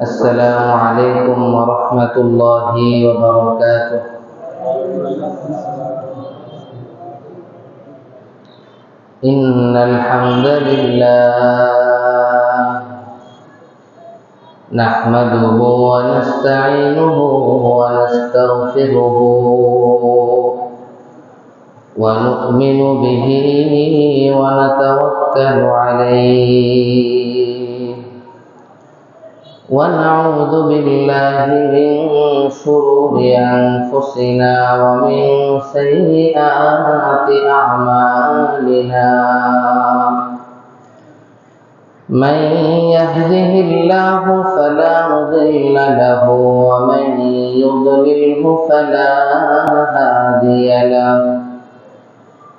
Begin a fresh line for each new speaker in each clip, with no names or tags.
السلام عليكم ورحمة الله وبركاته. إن الحمد لله نحمده ونستعينه ونستغفره ونؤمن به ونتوكل عليه ونعوذ بالله من شرور أنفسنا ومن سيئات أعمالنا. من يهده الله فلا مضل له ومن يضلله فلا هادي له.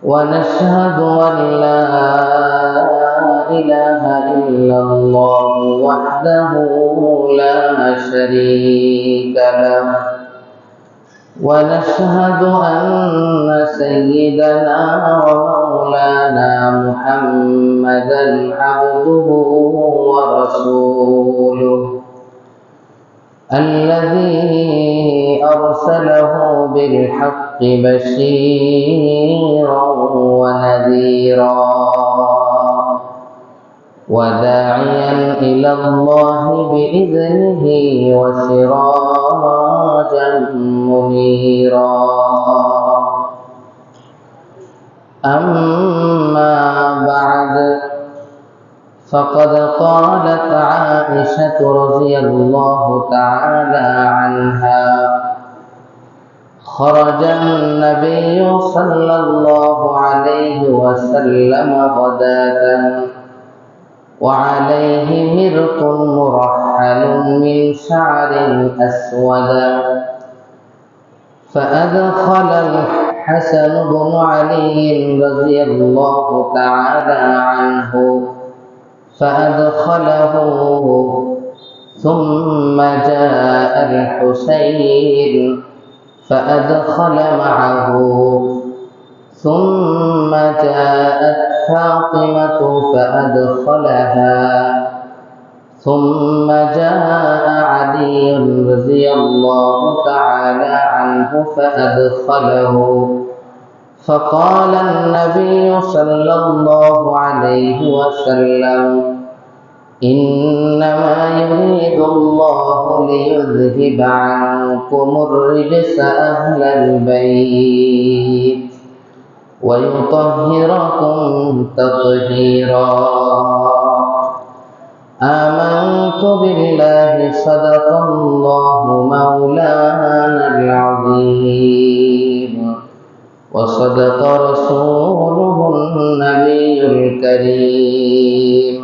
ونشهد أن لا إله إلا الله وحده لا شريك له. ونشهد أن سيدنا ومولانا محمدا عبده ورسوله الذي أرسله بالحق بشيرا ونذيرا وداعيا إلى الله بإذنه وسراجا منيرا. أما بعد، فقد قالت عائشة رضي الله تعالى عنها: خرج النبي صلى الله عليه وسلم غداة وعليه مرط مرحل من شعر أسود، فأدخل الحسن بن علي رضي الله تعالى عنه فأدخله، ثم جاء الحسين فأدخل معه، ثم جاءت فاطمة فأدخلها، ثم جاء علي رضي الله تعالى عنه فأدخله. فقال النبي صلى الله عليه وسلم: إنما يريد الله ليذهب عنكم الرجس أهل البيت ويطهركم تطهيرا. آمنت بالله صدق الله مولانا العظيم وصدق رسوله النبي الكريم،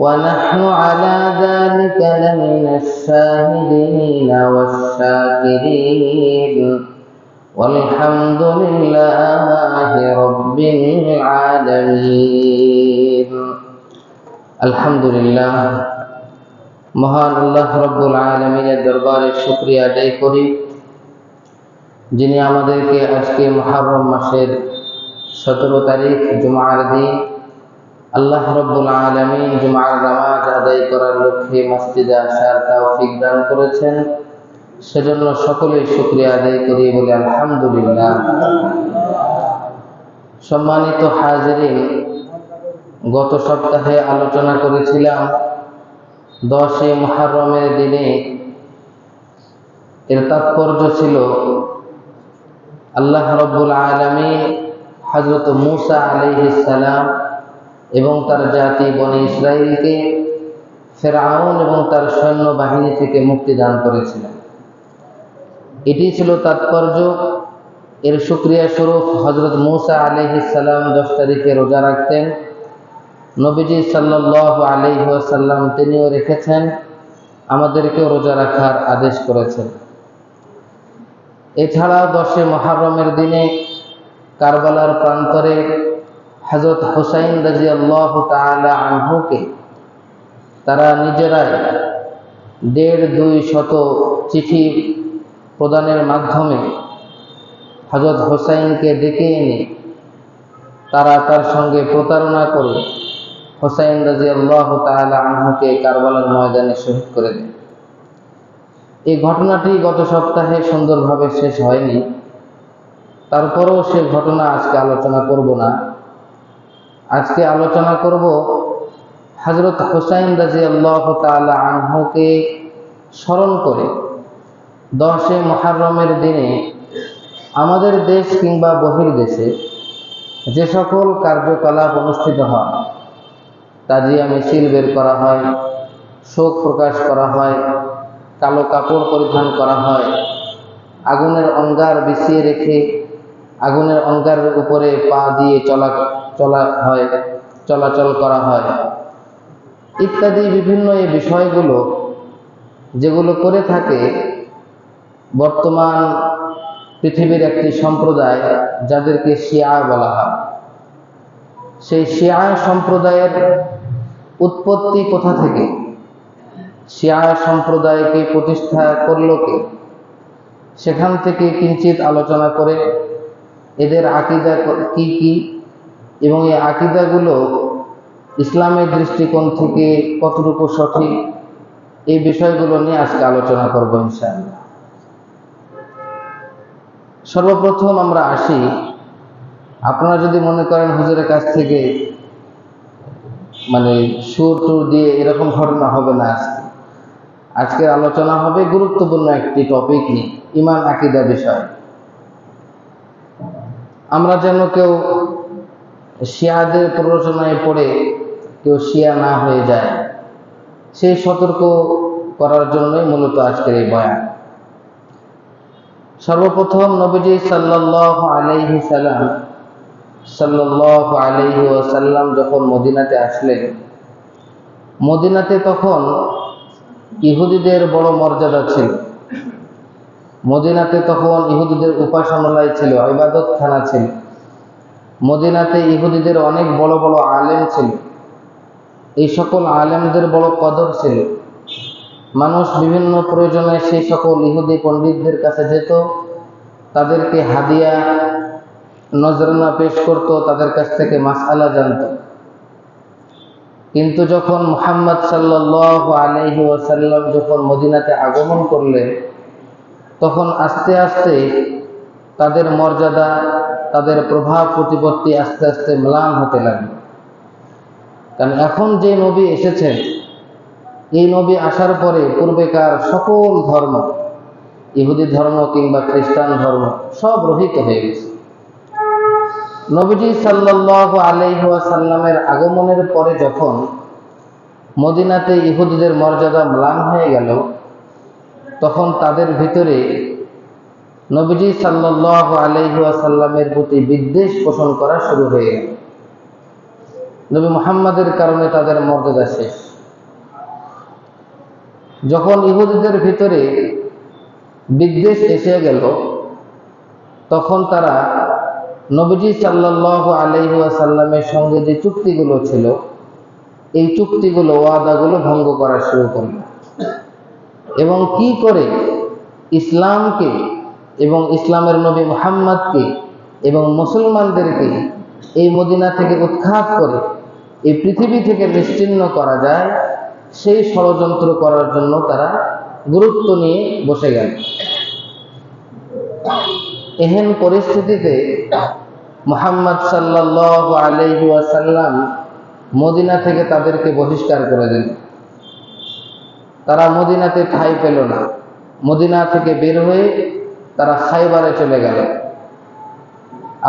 ونحن على ذلك لمن الشاهدين والشاكرين، والحمد لله رب العالمين। আলহামদুলিল্লাহ, মহান আল্লাহ রব্বুল আলামিনের দরবারে শুকরিয়া আদায় করি, যিনি আমাদেরকে আজকে মুহররম মাসের 17 তারিখ জুমার দিন আল্লাহ রব্বুল আলামিন জুমার নামাজ আদায় করার লক্ষ্যে মসজিদে আসার তৌফিক দান করেছেন। সেজন্য সকলেই শুকরিয়া আদায় করি, বলে আলহামদুলিল্লাহ। সম্মানিত হাজিরিন, গত সপ্তাহে আলোচনা করেছিলাম 10 মুহররমের দিনে এর তাৎপর্য ছিল আল্লাহ রব্বুল আলামিন হযরত মূসা আলাইহিস সালাম এবং তার জাতি বনি ইসরাইলকে ফিরআউন এবং তার সৈন্যবাহিনী থেকে মুক্তি দান করেছিলেন। এটি ছিল তাৎপর্য। এর শুকরিয়া স্বরূপ হযরত মূসা আলাইহিস সালাম 10 তারিখে রোজা রাখতেন। নবীজি সাল্লাল্লাহু আলাইহি ওয়াসাল্লাম তিনিও রেখেছেন, আমাদেরকেও রোজা রাখার আদেশ করেছেন। এছাড়াও 10 মুহররমের দিনে কারবালার প্রান্তরে হযরত হুসাইন রাদিয়াল্লাহু তাআলা আনহুকে তারা নিজেরাই 150-200 চিঠি প্রদানের মাধ্যমে হযরত হুসাইনকে ডেকে এনে তারা তার সঙ্গে প্রতারণা করে হুসাইন রাদিয়াল্লাহু তাআলা আনহুকে কারবালার ময়দানে শহীদ করে দেন। এই ঘটনাটি গত সপ্তাহে সুন্দরভাবে শেষ হয়নি, তারপরেও সে ঘটনা আজকে আলোচনা করব না। আজকে আলোচনা করব হযরত হুসাইন রাদিয়াল্লাহু তাআলা আনহুকে স্মরণ করে 10 মুহররমের দিনে আমাদের দেশ কিংবা বহির্দেশে যে সকল কার্যকলাপ অনুষ্ঠিত হয়, তাজিয়া মিছিল বের করা হয়, শোক প্রকাশ করা হয়, কালো কাপড় পরিধান করা হয়, আগুনের অঙ্গার বিছিয়ে রেখে আগুনের অঙ্গারের উপরে পা দিয়ে চলাচল করা হয় ইত্যাদি বিভিন্ন এই বিষয়গুলো যেগুলো করে থাকে বর্তমান পৃথিবীর একটি সম্প্রদায়, যাদেরকে শিয়া বলা হয়। সেই শিয়া সম্প্রদায়ের উৎপত্তি কোথা থেকে, শিয়া সম্প্রদায়কে প্রতিষ্ঠা করল কে, সেখান থেকে কিঞ্চিত আলোচনা করে এদের আকীদা কি কি এবং এই আকীদাগুলো ইসলামের দৃষ্টিকোণ থেকে কতটুকু সঠিক, এই বিষয়গুলো নিয়ে আজকে আলোচনা করব ইনশাআল্লাহ। সর্বপ্রথম আমরা আসি, আপনারা যদি মনে করেন হুজুরের কাছ থেকে সুর টুর দিয়ে এরকম ঘটনা হবে না। আজকের আলোচনা হবে গুরুত্বপূর্ণ একটি টপিক নিয়ে, ঈমান আকীদা বিষয়। আমরা যেন কেউ শিয়াদের প্ররোচনায় পড়ে কেউ শিয়া না হয়ে যায়, সেই সতর্ক করার জন্যই মূলত আজকের এই বয়ান। সর্বপ্রথম নবীজি সাল্লাল্লাহু আলাইহি ওয়াসাল্লাম যখন মদিনাতে আসলেন, মদিনাতে তখন ইহুদিদের বড় মর্যাদা ছিল। মদিনাতে তখন ইহুদিদের উপাসনালয় ছিল, ইবাদতখানা ছিল। মদিনাতে ইহুদিদের অনেক বড় বড় আলেম ছিল। এই সকল আলেমদের বড় কদর ছিল। মানুষ বিভিন্ন প্রয়োজনে সেই সকল ইহুদি পণ্ডিতদের কাছে যেত, তাদেরকে হাদিয়া নজরানা পেশ করত, তাদের কাছ থেকে মাসআলা জানত। কিন্তু যখন মুহাম্মদ সাল্লাল্লাহু আলাইহি ওয়াসাল্লাম যখন মদিনাতে আগমন করলেন, তখন আস্তে আস্তে তাদের মর্যাদা, তাদের প্রভাব প্রতিপত্তি আস্তে আস্তে ম্লান হতে লাগলো। কারণ এখন যে নবী এসেছেন, এই নবী আসার পরে পূর্বেকার সকল ধর্ম, ইহুদি ধর্ম কিংবা খ্রিস্টান ধর্ম, সব রহিত হয়ে গেছে। নবীজি সাল্লাল্লাহু আলাইহি ওয়াসাল্লামের আগমনের পরে যখন মদিনাতে ইহুদিদের মর্যাদা ম্লান হয়ে গেল, তখন তাদের ভিতরে নবীজি সাল্লাল্লাহু আলাইহি ওয়াসাল্লামের প্রতি বিদ্বেষ পোষণ করা শুরু হয়ে গেল। নবী মুহাম্মাদের কারণে তাদের মর্যাদা শেষ। যখন ইহুদিদের ভিতরে বিদ্বেষ এসে গেল, তখন তারা নবীজি সাল্লাল্লাহু আলাইহি ওয়াসাল্লামের সঙ্গে যে চুক্তিগুলো ছিল, এই চুক্তিগুলো, ওয়াদাগুলো ভঙ্গ করা শুরু করল। এবং কি করে ইসলামকে এবং ইসলামের নবী মুহাম্মদকে এবং মুসলমানদেরকে এই মদিনা থেকে উৎখাত করে এই পৃথিবী থেকে নিশ্চিহ্ন করা যায়, সেই ষড়যন্ত্র করার জন্য তারা গুরুত্ব নিয়ে বসে গেল। এহেন পরিস্থিতিতে মুহাম্মদ সাল্লাল্লাহু আলাইহি ওয়াসাল্লাম মদিনা থেকে তাদেরকে বহিষ্কার করে দিল। তারা মদিনাতে ঠাঁই পেল না। মদিনা থেকে বের হয়ে তারা খায়বারে চলে গেল।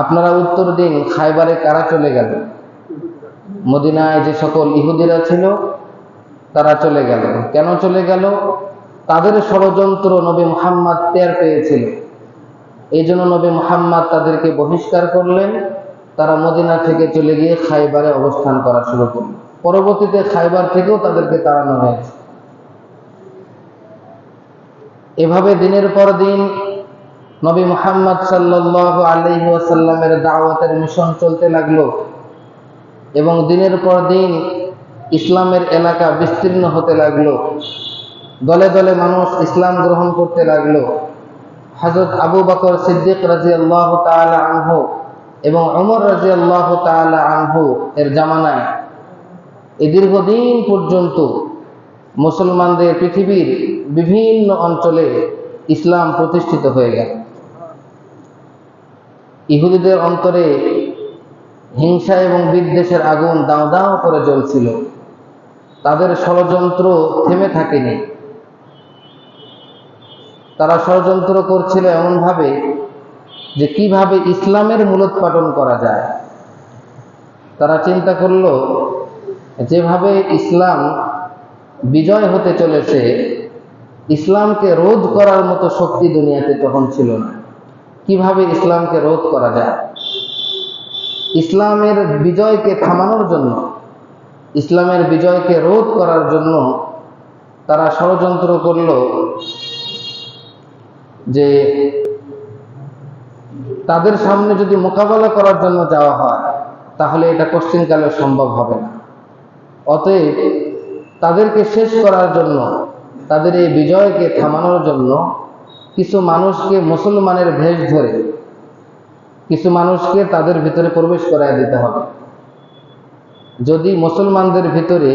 আপনারা উত্তর দিন, খায়বারে কারা চলে গেল? মদিনায় যে সকল ইহুদিরা ছিল তারা চলে গেল। কেন চলে গেল? তাদের ষড়যন্ত্র নবী মুহাম্মদ টের পেয়েছিল। এই জন্য নবী মুহাম্মদ তাদেরকে বহিষ্কার করলেন। তারা মদিনা থেকে চলে গিয়ে খায়বারে অবস্থান করা শুরু করল। পরবর্তীতে খায়বার থেকেও তাদেরকে তাড়ানো হয়েছে। এভাবে দিনের পর দিন নবী মুহাম্মদ সাল্লাল্লাহু আলাইহি ওয়াসাল্লামের দাওয়াতের মিশন চলতে লাগলো এবং দিনের পর দিন ইসলামের এলাকা বিস্তীর্ণ হতে লাগলো। দলে দলে মানুষ ইসলাম গ্রহণ করতে লাগলো। হযরত আবু বকর সিদ্দিক রাদিয়াল্লাহু তাআলা আনহু এবং ওমর রাদিয়াল্লাহু তাআলা আনহু এর জামানায় এই দীর্ঘদিন পর্যন্ত মুসলমানদের পৃথিবীর বিভিন্ন অঞ্চলে ইসলাম প্রতিষ্ঠিত হয়ে গেল। ইহুদিদের অন্তরে হিংসা এবং বিদ্বেষের আগুন দাও দাও করে জ্বলছিল। তাদের ষড়যন্ত্র থেমে থাকেনি। তারা ষড়যন্ত্র করছিল এমনভাবে যে কিভাবে ইসলামের মূলোৎপাটন করা যায়। তারা চিন্তা করল, যেভাবে ইসলাম বিজয় হতে চলেছে, ইসলামকে রোধ করার মতো শক্তি দুনিয়াতে তখন ছিল না। কিভাবে ইসলামকে রোধ করা যায়? ইসলামের বিজয়কে থামানোর জন্য, ইসলামের বিজয়কে রোধ করার জন্য তারা ষড়যন্ত্র করল যে তাদের সামনে যদি মোকাবেলা করার জন্য যাওয়া হয় তাহলে এটা কোশ্চিনকালে সম্ভব হবে না। অতএব তাদেরকে শেষ করার জন্য, তাদের এই বিজয়কে থামানোর জন্য কিছু মানুষকে মুসলমানের ভেষ ধরে কিছু মানুষকে তাদের ভিতরে প্রবেশ করায় দিতে হবে। যদি মুসলমানদের ভিতরে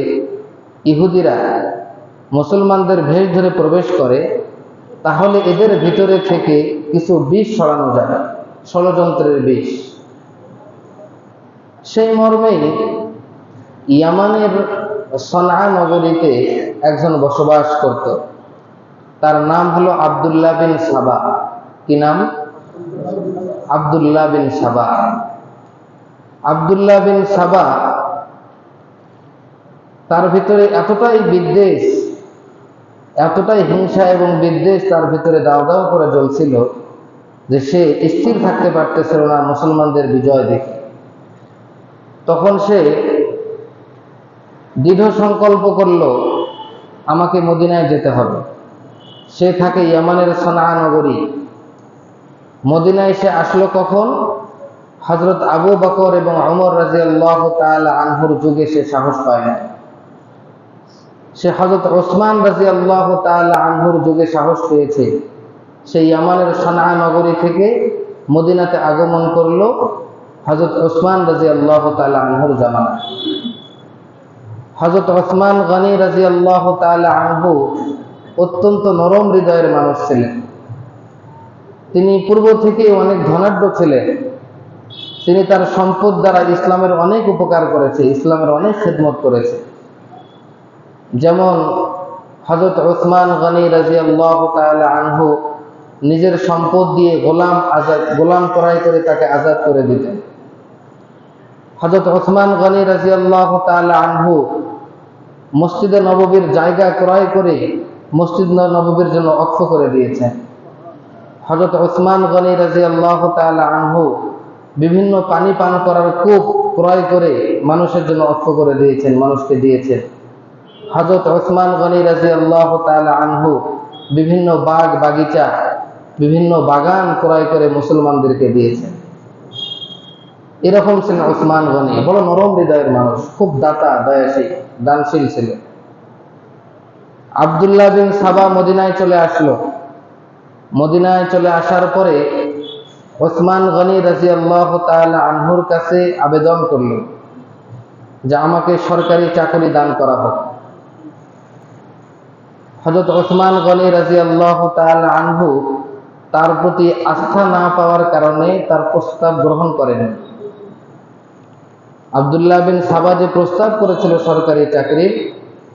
ইহুদিরা মুসলমানদের ভেষ ধরে প্রবেশ করে তাহলে এদের ভিতরে থেকে কিছু বিষ ছড়ানো যাবে, ষড়যন্ত্রের বিষ। সেই মর্মেই ইয়ামানের সনআ নগরীতে একজন বসবাস করত। তার নাম হলো আব্দুল্লাহ বিন সাবা। কি নাম? আব্দুল্লাহ বিন সাবা। আব্দুল্লাহ বিন সাবা, তার ভিতরে এতটাই বিদ্বেষ, এতটাই হিংসা এবং বিদ্বেষ তার ভিতরে দাও দাও করে জ্বলছিল যে সে স্থির থাকতে পারতেছিল না মুসলমানদের বিজয় দেখে। তখন সে দৃঢ় সংকল্প করল, আমাকে মদিনায় যেতে হবে। সে থাকে ইয়ামানের সনআ নগরী। মদিনায় সে আসলো কখন? হযরত আবু বকর এবং ওমর রাদিয়াল্লাহু তাআলা আনহুর যুগে সে সাহস পায় না। সে হযরত ওসমান রাদিয়াল্লাহু তাআলা আনহুর যুগে সাহস পেয়েছে। সে ইয়ামানের সনআ নগরী থেকে মদিনাতে আগমন করলো হযরত ওসমান রাদিয়াল্লাহু তাআলা আনহুর জামানায়। হযরত ওসমান গনি রাদিয়াল্লাহু তাআলা আনহু অত্যন্ত নরম হৃদয়ের মানুষ ছিলেন। তিনি পূর্ব থেকে অনেক ধনাঢ্য ছিলেন। তিনি তার সম্পদ দ্বারা ইসলামের অনেক উপকার করেছে, ইসলামের অনেক খেদমত করেছে। যেমন হযরত ওসমান গনি রাদিয়াল্লাহু তাআলা আনহু নিজের সম্পদ দিয়ে গোলাম ক্রয় করে তাকে আজাদ করে দিতেন। হযরত ওসমান গনি রাদিয়াল্লাহু তাআলা আনহু মসজিদে নববীর জায়গা ক্রয় করে মসজিদ নববীর জন্য অক্ষ করে দিয়েছেন। হযরত ওসমান গনি রাদিয়াল্লাহু তাআলা আনহু বিভিন্ন পানি পান করার কূপ ক্রয় করে মানুষের জন্য অক্ষ করে দিয়েছেন, মানুষকে দিয়েছেন। হযরত ওসমান গনি রাদিয়াল্লাহু তাআলা আনহু বিভিন্ন বাগ বাগিচা, বিভিন্ন বাগান ক্রয় করে মুসলমানদেরকে দিয়েছেন। এরকম ছিলেন ওসমান গনি, বড় নরম হৃদয়ের মানুষ, খুব দাতা, দয়াশীল, দানশীল ছিলেন। আব্দুল্লাহ বিন সাবা মদিনায় চলে আসলো। মদিনায় চলে আসার পরে ওসমান গনি রাদিয়াল্লাহু তাআলা আনহুর কাছে আবেদন করল যে আমাকে সরকারি চাকরি দান করা হোক। হযরত ওসমান গনি রাদিয়াল্লাহু তাআলা আনহু তার প্রতি আস্থা না পাওয়ার কারণে তার প্রস্তাব গ্রহণ করেন। আব্দুল্লাহ বিন সাবা যে প্রস্তাব করেছিল সরকারি চাকরির,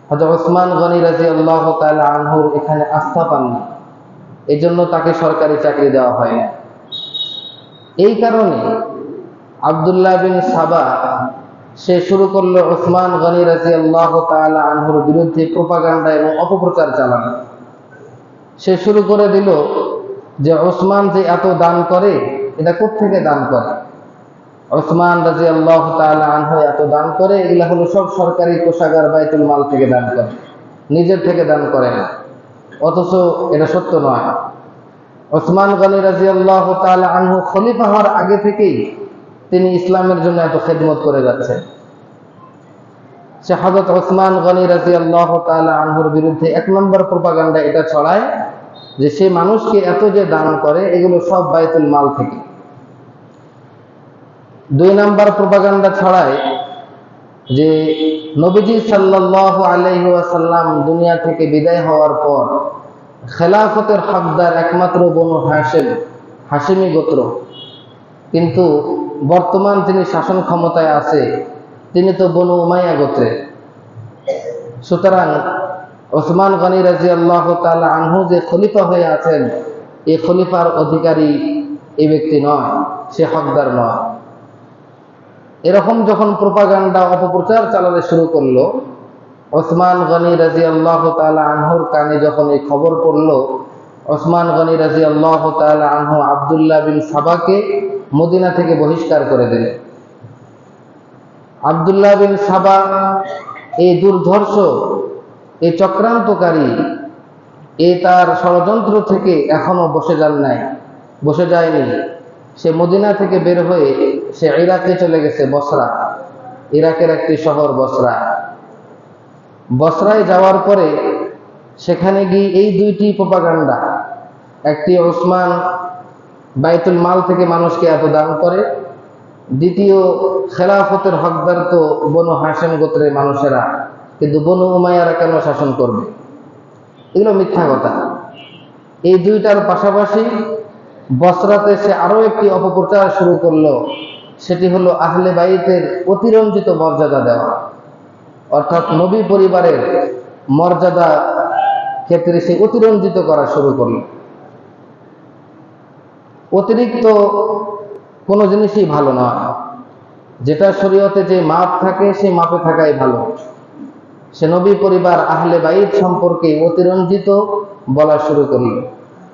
হযরত ওসমান গনি রাদিয়াল্লাহু তাআলা আনহুর এখানে আস্থা পাননি, এই জন্য তাকে সরকারি চাকরি দেওয়া হয় না। এই কারণে আব্দুল্লাহ বিন সাবা সে শুরু করলো ওসমান গনি রাদিয়াল্লাহু তাআলা আনহুর বিরুদ্ধে প্রোপাগান্ডা এবং অপপ্রচার চালানো। সে শুরু করে দিল যে ওসমান যে এত দান করে, এটা কোত্থেকে দান করে? ওসমান রাদিয়াল্লাহু তাআলা আনহু এত দান করে, এগুলা হলো সব সরকারি কোষাগার বাইতুল মাল থেকে দান করে, নিজের থেকে দান করে না। অথচ এটা সত্য নয়। ওসমান গনি রাদিয়াল্লাহু তাআলা আনহু খলিফা হওয়ার আগে থেকেই তিনি ইসলামের জন্য এত খেদমত করে যাচ্ছেন। সে হযরত ওসমান গনি রাদিয়াল্লাহু তাআলা আনহুর বিরুদ্ধে এক নম্বর প্রোপাগান্ডা এটা ছড়ায় যে সে মানুষকে এত যে দান করে এগুলো সব বাইতুল মাল থেকে। দুই নাম্বার প্রোপাগান্ডা ছড়ায় যে নবীজি সাল্লাল্লাহু আলাইহি ওয়াসাল্লাম দুনিয়া থেকে বিদায় হওয়ার পর খেলাফতের হকদার একমাত্র বনু হাশিম, হাশিমি গোত্র, কিন্তু বর্তমান যিনি শাসন ক্ষমতায় আছে তিনি তো বনু উমাইয়া গোত্রের। সুতরাং ওসমান গনি রাদিয়াল্লাহু তাআলা আনহু যে খলিফা হয়ে আছেন, এই খলিফার অধিকারী এই ব্যক্তি নয়, সে হকদার নয়। এরকম যখন প্রোপাগান্ডা অপপ্রচার চালাতে শুরু করলো, ওসমান গনি রাদিয়াল্লাহু তাআলা আনহুর কানে যখন এই খবর পড়লো, ওসমান গনি রাদিয়াল্লাহু তাআলা আনহু আব্দুল্লাহ বিন সাবাকে মদিনা থেকে বহিষ্কার করে দিলেন। আব্দুল্লাহ বিন সাবা এই দুর্ধর্ষ, এই চক্রান্তকারী, এই তার ষড়যন্ত্র থেকে এখনো বসে যায়নি। সে মদিনা থেকে বের হয়ে সে ইরাকে চলে গেছে, বসরা, ইরাকের একটি শহর বসরা। বসরায় যাওয়ার পরে সেখানে গিয়ে এই দুইটি প্রোপাগান্ডা, একটি ওসমান বাইতুল মাল থেকে মানুষকে এত দান করে, দ্বিতীয় খেলাফতের হকদার তো বনু হাশিম গোত্রের মানুষেরা, কিন্তু বনু উমাইয়ারা কেন শাসন করবে, এগুলো মিথ্যা কথা। এই দুইটার পাশাপাশি বসরাতে সে আরো একটি অপপ্রচার শুরু করলো, সেটি হলো আহলে বাইতের অতিরঞ্জিত মর্যাদা দেওয়া, অর্থাৎ নবী পরিবারের মর্যাদা ক্ষেত্রে সে অতিরঞ্জিত করা শুরু করলো। অতিরিক্ত কোনো জিনিসই ভালো নয়, যেটা শরীয়তে যে মাপ থাকে সেই মাপে থাকাই ভালো। সে নবী পরিবার আহলে বাইত সম্পর্কে অতিরঞ্জিত বলা শুরু করল,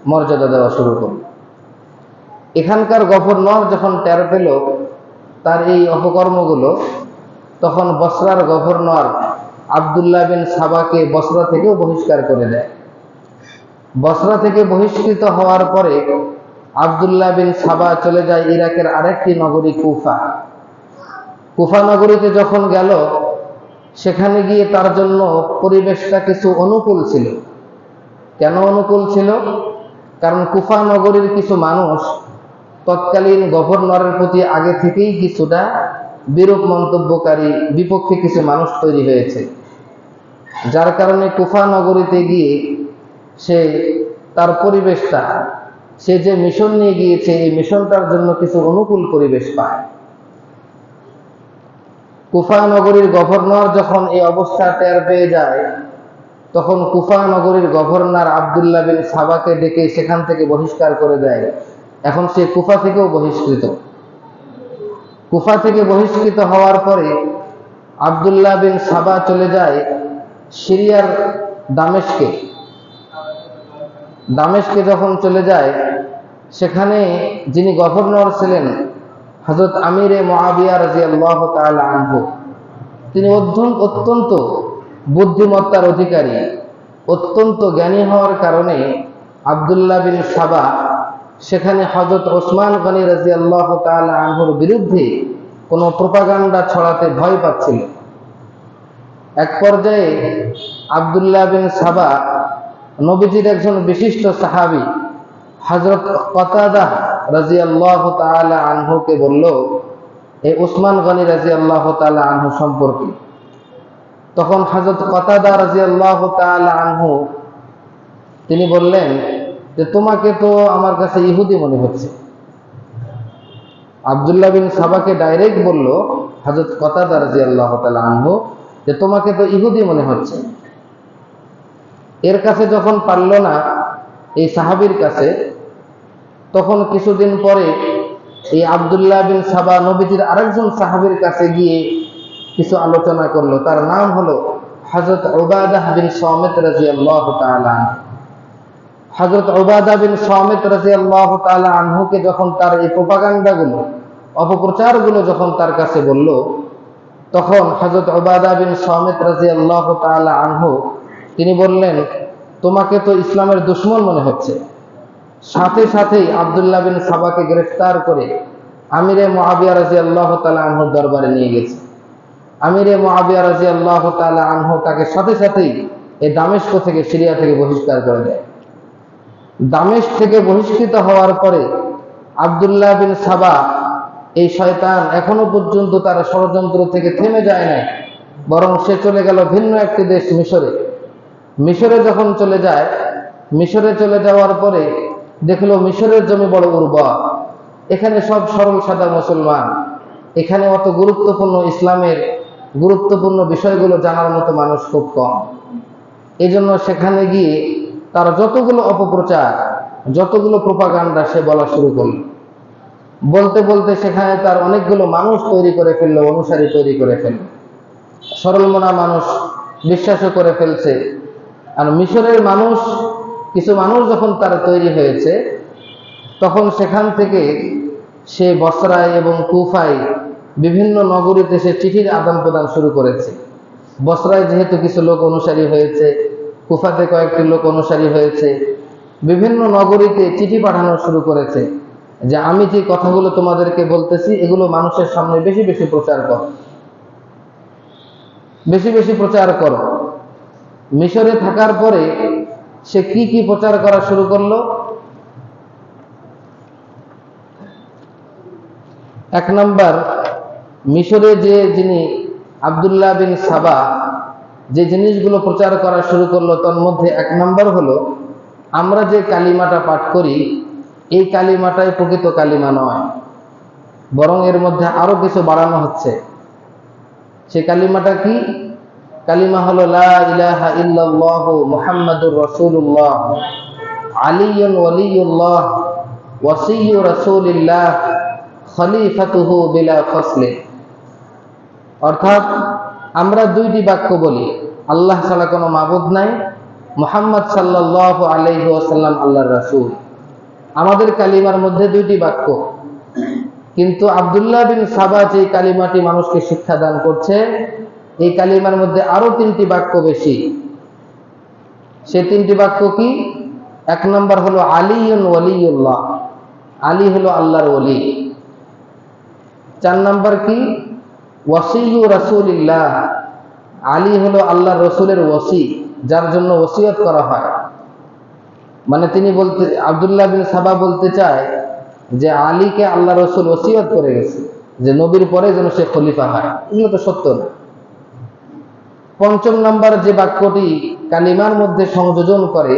মর্যাদা দেওয়া শুরু করল। এখানকার গভর্নর যখন টের পেল তার এই অপকর্মগুলো, তখন বসরার গভর্নর আব্দুল্লাহ বিন সাবাকে বসরা থেকেও বহিষ্কার করে দেয়। বসরা থেকে বহিষ্কৃত হওয়ার পরে আব্দুল্লাহ বিন সাবা চলে যায় ইরাকের আরেকটি নগরী কুফা। কুফা নগরীতে যখন গেল, সেখানে গিয়ে তার জন্য পরিবেশটা কিছু অনুকূল ছিল। কেন অনুকূল ছিল? কারণ কুফা নগরীর কিছু মানুষ তৎকালীন গভর্নরের প্রতি আগে থেকেই কিছুটা বিরূপ মন্তব্যকারী, বিপক্ষে কিছু মানুষ তৈরি হয়েছে, যার কারণে কুফা নগরীতে গিয়ে সে তার পরিবেশটা, সে যে মিশন নিয়ে গিয়েছে এই মিশনটার জন্য কিছু অনুকূল পরিবেশ পায়। কুফা নগরীর গভর্নর যখন এই অবস্থা টের পেয়ে যায়, তখন কুফা নগরীর গভর্নর আব্দুল্লাহ বিন সাবাকে ডেকে সেখান থেকে বহিষ্কার করে দেয়। এখন সে কুফা থেকেও বহিষ্কৃত। কুফা থেকে বহিষ্কৃত হওয়ার পরে আব্দুল্লাহ বিন সাবা চলে যায় সিরিয়ার দামেস্কে। দামেস্কে যখন চলে যায়, সেখানে যিনি গভর্নর ছিলেন হযরত আমিরে মুআবিয়া রাদিয়াল্লাহু তাআলা আনহু, তিনি অত্যন্ত বুদ্ধিমত্তার অধিকারী, অত্যন্ত জ্ঞানী হওয়ার কারণে আব্দুল্লাহ বিন সাবা সেখানে হযরত ওসমান গনি রাদিয়াল্লাহু তাআলা আনহুর বিরুদ্ধে কোনো প্রোপাগান্ডা ছড়াতে ভয় পাচ্ছিল। এক পর্যায়ে আব্দুল্লাহ বিন সাবা নবীজির একজন বিশিষ্ট সাহাবী হযরত কতাদা রাদিয়াল্লাহু তাআলা আনহুকে বলল এই ওসমান গনি রাদিয়াল্লাহু তাআলা আনহু সম্পর্কে। তখন হযরত কতাদা রাদিয়াল্লাহু তাআলা আনহু তিনি বললেন যে তোমাকে তো আমার কাছে ইহুদি মনে হচ্ছে। আব্দুল্লাহ বিন সাবাকে ডাইরেক্ট বলল হযরত কতাদা রাদিয়াল্লাহু তাআলা আনহু যে তোমাকে তো ইহুদি মনে হচ্ছে। এর কাছে যখন পারল না এই সাহাবীর কাছে, তখন কিছুদিন পরে এই আব্দুল্লাহ বিন সাবা নবীজির আরেকজন সাহাবীর কাছে গিয়ে কিছু আলোচনা করলো। তার নাম হলো হযরত উবাদাহ বিন সামিত রাদিয়াল্লাহু তাআলা আনহু। হযরত উবাদাহ বিন সামিত রাদিয়াল্লাহু তাআলা আনহুকে যখন তার এই প্রোপাগান্ডাগুলো, অপপ্রচারগুলো যখন তার কাছে বলল, তখন হযরত উবাদাহ বিন সামিত রাদিয়াল্লাহু তাআলা আনহু তিনি বললেন তোমাকে তো ইসলামের দুশমন মনে হচ্ছে। সাথে সাথেই আব্দুল্লাহ বিন সাবাকে গ্রেফতার করে আমিরে মুআবিয়া রাদিয়াল্লাহু তাআলা আনহুর দরবারে নিয়ে গেছে। আমিরে মুআবিয়া রাদিয়াল্লাহু তাআলা আনহু তাকে সাথে সাথেই এই দামেস্ক থেকে, সিরিয়া থেকে বহিষ্কার করে দেয়। দামেস্ক থেকে বহিষ্কৃত হওয়ার পরে আব্দুল্লাহ বিন সাবা এই শয়তান এখনো পর্যন্ত তার ষড়যন্ত্র থেকে থেমে যায় নাই, বরং সে চলে গেল ভিন্ন একটি দেশ মিশরে। মিশরে যখন চলে যায়, মিশরে চলে যাওয়ার পরে দেখলো মিশরের জমি বড় উর্বর, এখানে সব সরল সাদা মুসলমান, এখানে অত গুরুত্বপূর্ণ ইসলামের গুরুত্বপূর্ণ বিষয়গুলো জানার মতো মানুষ খুব কম। এই জন্য সেখানে গিয়ে তার যতগুলো অপপ্রচার, যতগুলো প্রোপাগান্ডা সে বলা শুরু করল। বলতে বলতে সেখানে তার অনেকগুলো মানুষ তৈরি করে ফেললো, অনুসারী তৈরি করে ফেলল, সরল মনা মানুষ বিশ্বাসও করে ফেলছে। আর মিশরের মানুষ, কিছু মানুষ যখন তার তৈরি হয়েছে, তখন সেখান থেকে সে বসরায় এবং কুফায় বিভিন্ন নগরীতে সে চিঠির আদান প্রদান শুরু করেছে। বসরায় যেহেতু কিছু লোক অনুসারী হয়েছে, কুফাতে কয়েকটি লোক অনুসারী হয়েছে, বিভিন্ন নগরীতে চিঠি পাঠানো শুরু করেছে যে আমি যে কথাগুলো তোমাদেরকে বলতেছি এগুলো মানুষের সামনে বেশি বেশি প্রচার করো, বেশি বেশি প্রচার করো। মিশরে থাকার পরে সে কি কি প্রচার করা শুরু করলো? এক নাম্বার, মিশরে যিনি আব্দুল্লাহ বিন সাবা যে জিনিসগুলো প্রচার করা শুরু করলো, তার মধ্যে এক নাম্বার হলো, আমরা যে কালিমাটা পাঠ করি এই কালিমাটাই প্রকৃত কালিমা নয়, বরং এর মধ্যে আরো কিছু বাড়ানো হচ্ছে। সে কালিমাটা কি? কালিমা হলো লা ইলাহা ইল্লাল্লাহু মুহাম্মাদুর রাসূলুল্লাহ আলিয়ুন ওয়ালিয়ুল্লাহ ওয়াসিয়্যু রাসূলিল্লাহ খলিফাতুহু বিলা ফাসলি। অর্থাৎ আমরা দুইটি বাক্য বলি, আল্লাহ ছাড়া কোনো মাবুদ নাই, মুহাম্মদ সাল্লাল্লাহু আলাইহি ওয়াসাল্লাম আল্লাহর রাসূল। আমাদের কালিমার মধ্যে দুইটি বাক্য, কিন্তু আব্দুল্লাহ বিন সাবা যে কালিমাটি মানুষকে শিক্ষা দান করছে এই কালিমার মধ্যে আরো তিনটি বাক্য বেশি। সে তিনটি বাক্য কি? এক নম্বর হলো আলিয়ুন ওয়ালিয়ুল্লাহ, আলী হলো আল্লাহর ওলি। চার নম্বর কি? ওয়াসিয়্যু রাসূলিল্লাহ, আলী হলো আল্লাহর রসুলের ওসি, যার জন্য ওসিয়ত করা হয়। মানে তিনি বলতে, আব্দুল্লাহ বিন সাবা বলতে চায় যে আলীকে আল্লাহ রসুল ওসিয়ত করে গেছে যে নবীর পরে যেন সে খলিফা হয়। এগুলো তো সত্য না। পঞ্চম নাম্বার যে বাক্যটি কালিমার মধ্যে সংযোজন করে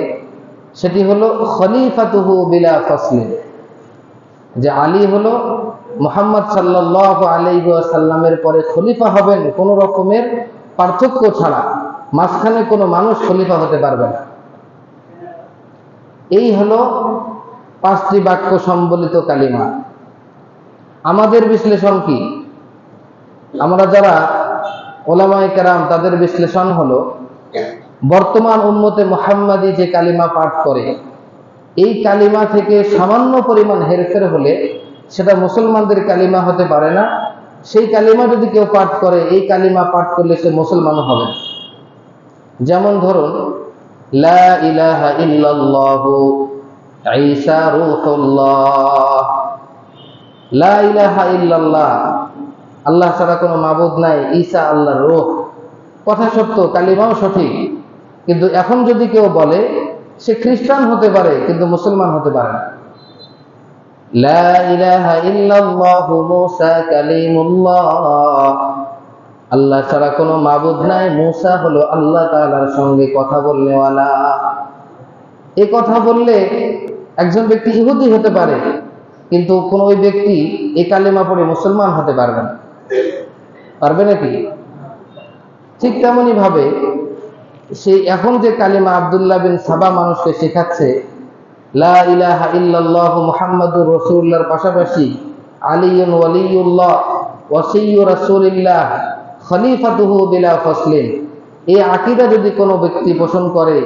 সেটি হলো খলিফাতুহু বিলা ফাসলি, যে আলী হলো মুহাম্মদ সাল্লাল্লাহু আলাইহি ওয়াসাল্লামের পরে খলিফা হবেন কোন রকমের পার্থক্য ছাড়া, মাঝখানে কোনো মানুষ খলিফা হতে পারবে না। এই হলো পাঁচটি বাক্য সম্বলিত কালিমা। আমাদের বিশ্লেষণ কি? আমরা যারা ওলামায়ে কেরাম তাদের বিশ্লেষণ হলো, বর্তমান উম্মতে মুহাম্মাদি যে কালিমা পাঠ করে এই কালিমা থেকে সামান্য পরিমাণ হেরফের হলে সেটা মুসলমানদের কালিমা হতে পারে না। সেই কালিমা যদি কেউ পাঠ করে, এই কালিমা পাঠ করলে সে মুসলমান হবে। যেমন ধরুন, লা ইলাহা ইল্লাল্লাহু ঈসা রূহুল্লাহ, লা ইলাহা ইল্লাল্লাহ, আল্লাহ ছাড়া কোনো মাবুদ নাই, ঈসা আল্লাহর রূহ। কথা সত্য, কালিমাও সঠিক, কিন্তু এখন যদি কেউ বলে সে খ্রিস্টান হতে পারে কিন্তু মুসলমান হতে পারে না। লা ইলাহা ইল্লাল্লাহু মূসা কালিমুল্লাহ, আল্লাহ ছাড়া কোনো মাবুদ নাই, মূসা হলো আল্লাহ তাআলার সঙ্গে কথা বলনেওয়ালা। এই কথা বললে একজন ব্যক্তি ইহুদি হতে পারে, কিন্তু কোন ওই ব্যক্তি এই কালিমা পড়ে মুসলমান হতে পারবে না। পারবে নাকি? ঠিক তেমনি ভাবে সেই এখন যে কালিমা আব্দুল্লাহ বিন সাবা মানুষকে শেখাচ্ছে, লা ইলাহা ইল্লাল্লাহু মুহাম্মাদুর রাসূলুল্লাহর পাশাপাশি আলিয়ুন ওয়ালিয়ুল্লাহ ওয়াসিয়্যু রাসূলিল্লাহ খলিফাতুহু বিলা ফাসলিন, এই আকীদা যদি কোনো ব্যক্তি পোষণ করে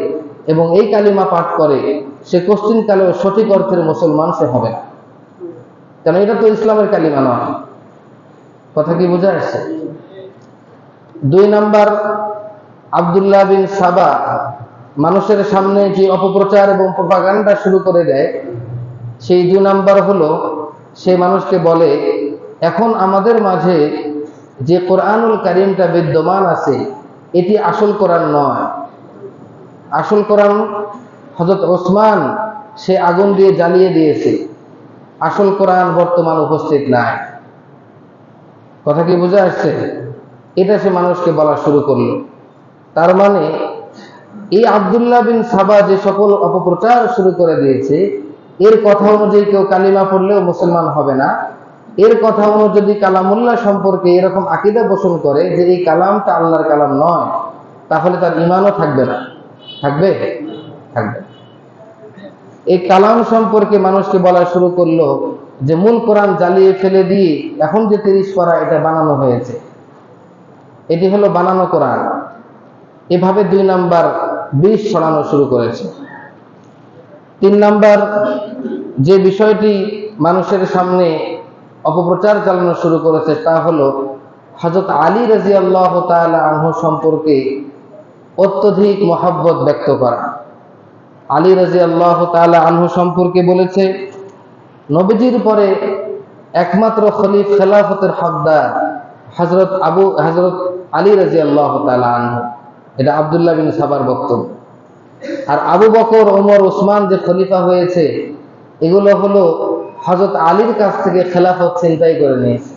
এবং এই কালিমা পাঠ করে, সে কোশ্চিন কালেও সঠিক অর্থের মুসলমান সে হবে না। কেন? এটা তো ইসলামের কালিমা নয়। কথা কি বোঝা আসছে? দুই নাম্বার, আব্দুল্লাহ বিন সাবা মানুষের সামনে যে অপপ্রচার এবং প্রপাগান্ডা শুরু করে দেয়, সেই দুই নাম্বার হলো সে মানুষকে বলে, এখন আমাদের মাঝে যে কোরআনুল কারীমটা বিদ্যমান আছে এটি আসল কোরআন নয়। আসল কোরআন হযরত ওসমান সে আগুন দিয়ে জ্বালিয়ে দিয়েছে, আসল কোরআন বর্তমান উপস্থিত নাই। কথা কি বুঝে আসছে? এটা সে মানুষকে বলা শুরু করলো। তার মানে এই আব্দুল্লাহ বিন সাবা যে সকল অপপ্রচার শুরু করে দিয়েছে, এর কথা অনুযায়ী কেউ কালিমা পড়লেও মুসলমান হবে না। এর কথা অনুযায়ী কালামুল্লাহ সম্পর্কে এরকম আকীদা পোষণ করে যে এই কালামটা আল্লাহর কালাম নয়, তাহলে তার ঈমানও থাকবে না। থাকবে? থাকবে। এই কালাম সম্পর্কে মানুষকে বলা শুরু করলো যে মূল কোরআন জ্বালিয়ে ফেলে দিয়ে এখন যে 30 পারা এটা বানানো হয়েছে, এটি হলো বানানো কোরআন। এভাবে 2 নাম্বার বিষ ছড়ানো শুরু করেছে। 3 নাম্বার যে বিষয়টি মানুষের সামনে অপপ্রচার চালানো শুরু করেছে তা হলো হযরত আলী রাদিয়াল্লাহু তাআলা আনহু সম্পর্কে অত্যধিক মহব্বত ব্যক্ত করা। আলী রাদিয়াল্লাহু তাআলা আনহু সম্পর্কে বলেছে, নবীজির পরে একমাত্র খেলাফতের হকদার হযরত আলী রাদিয়াল্লাহু তাআলা আনহু। এটা আব্দুল্লাহ বিন সাবার বক্তব্য। আর আবু বকর, ওমর, ওসমান যে খলিফা হয়েছে, এগুলো হলো হযরত আলীর কাছ থেকে খেলাফত ছিনতাই করে নিয়েছে।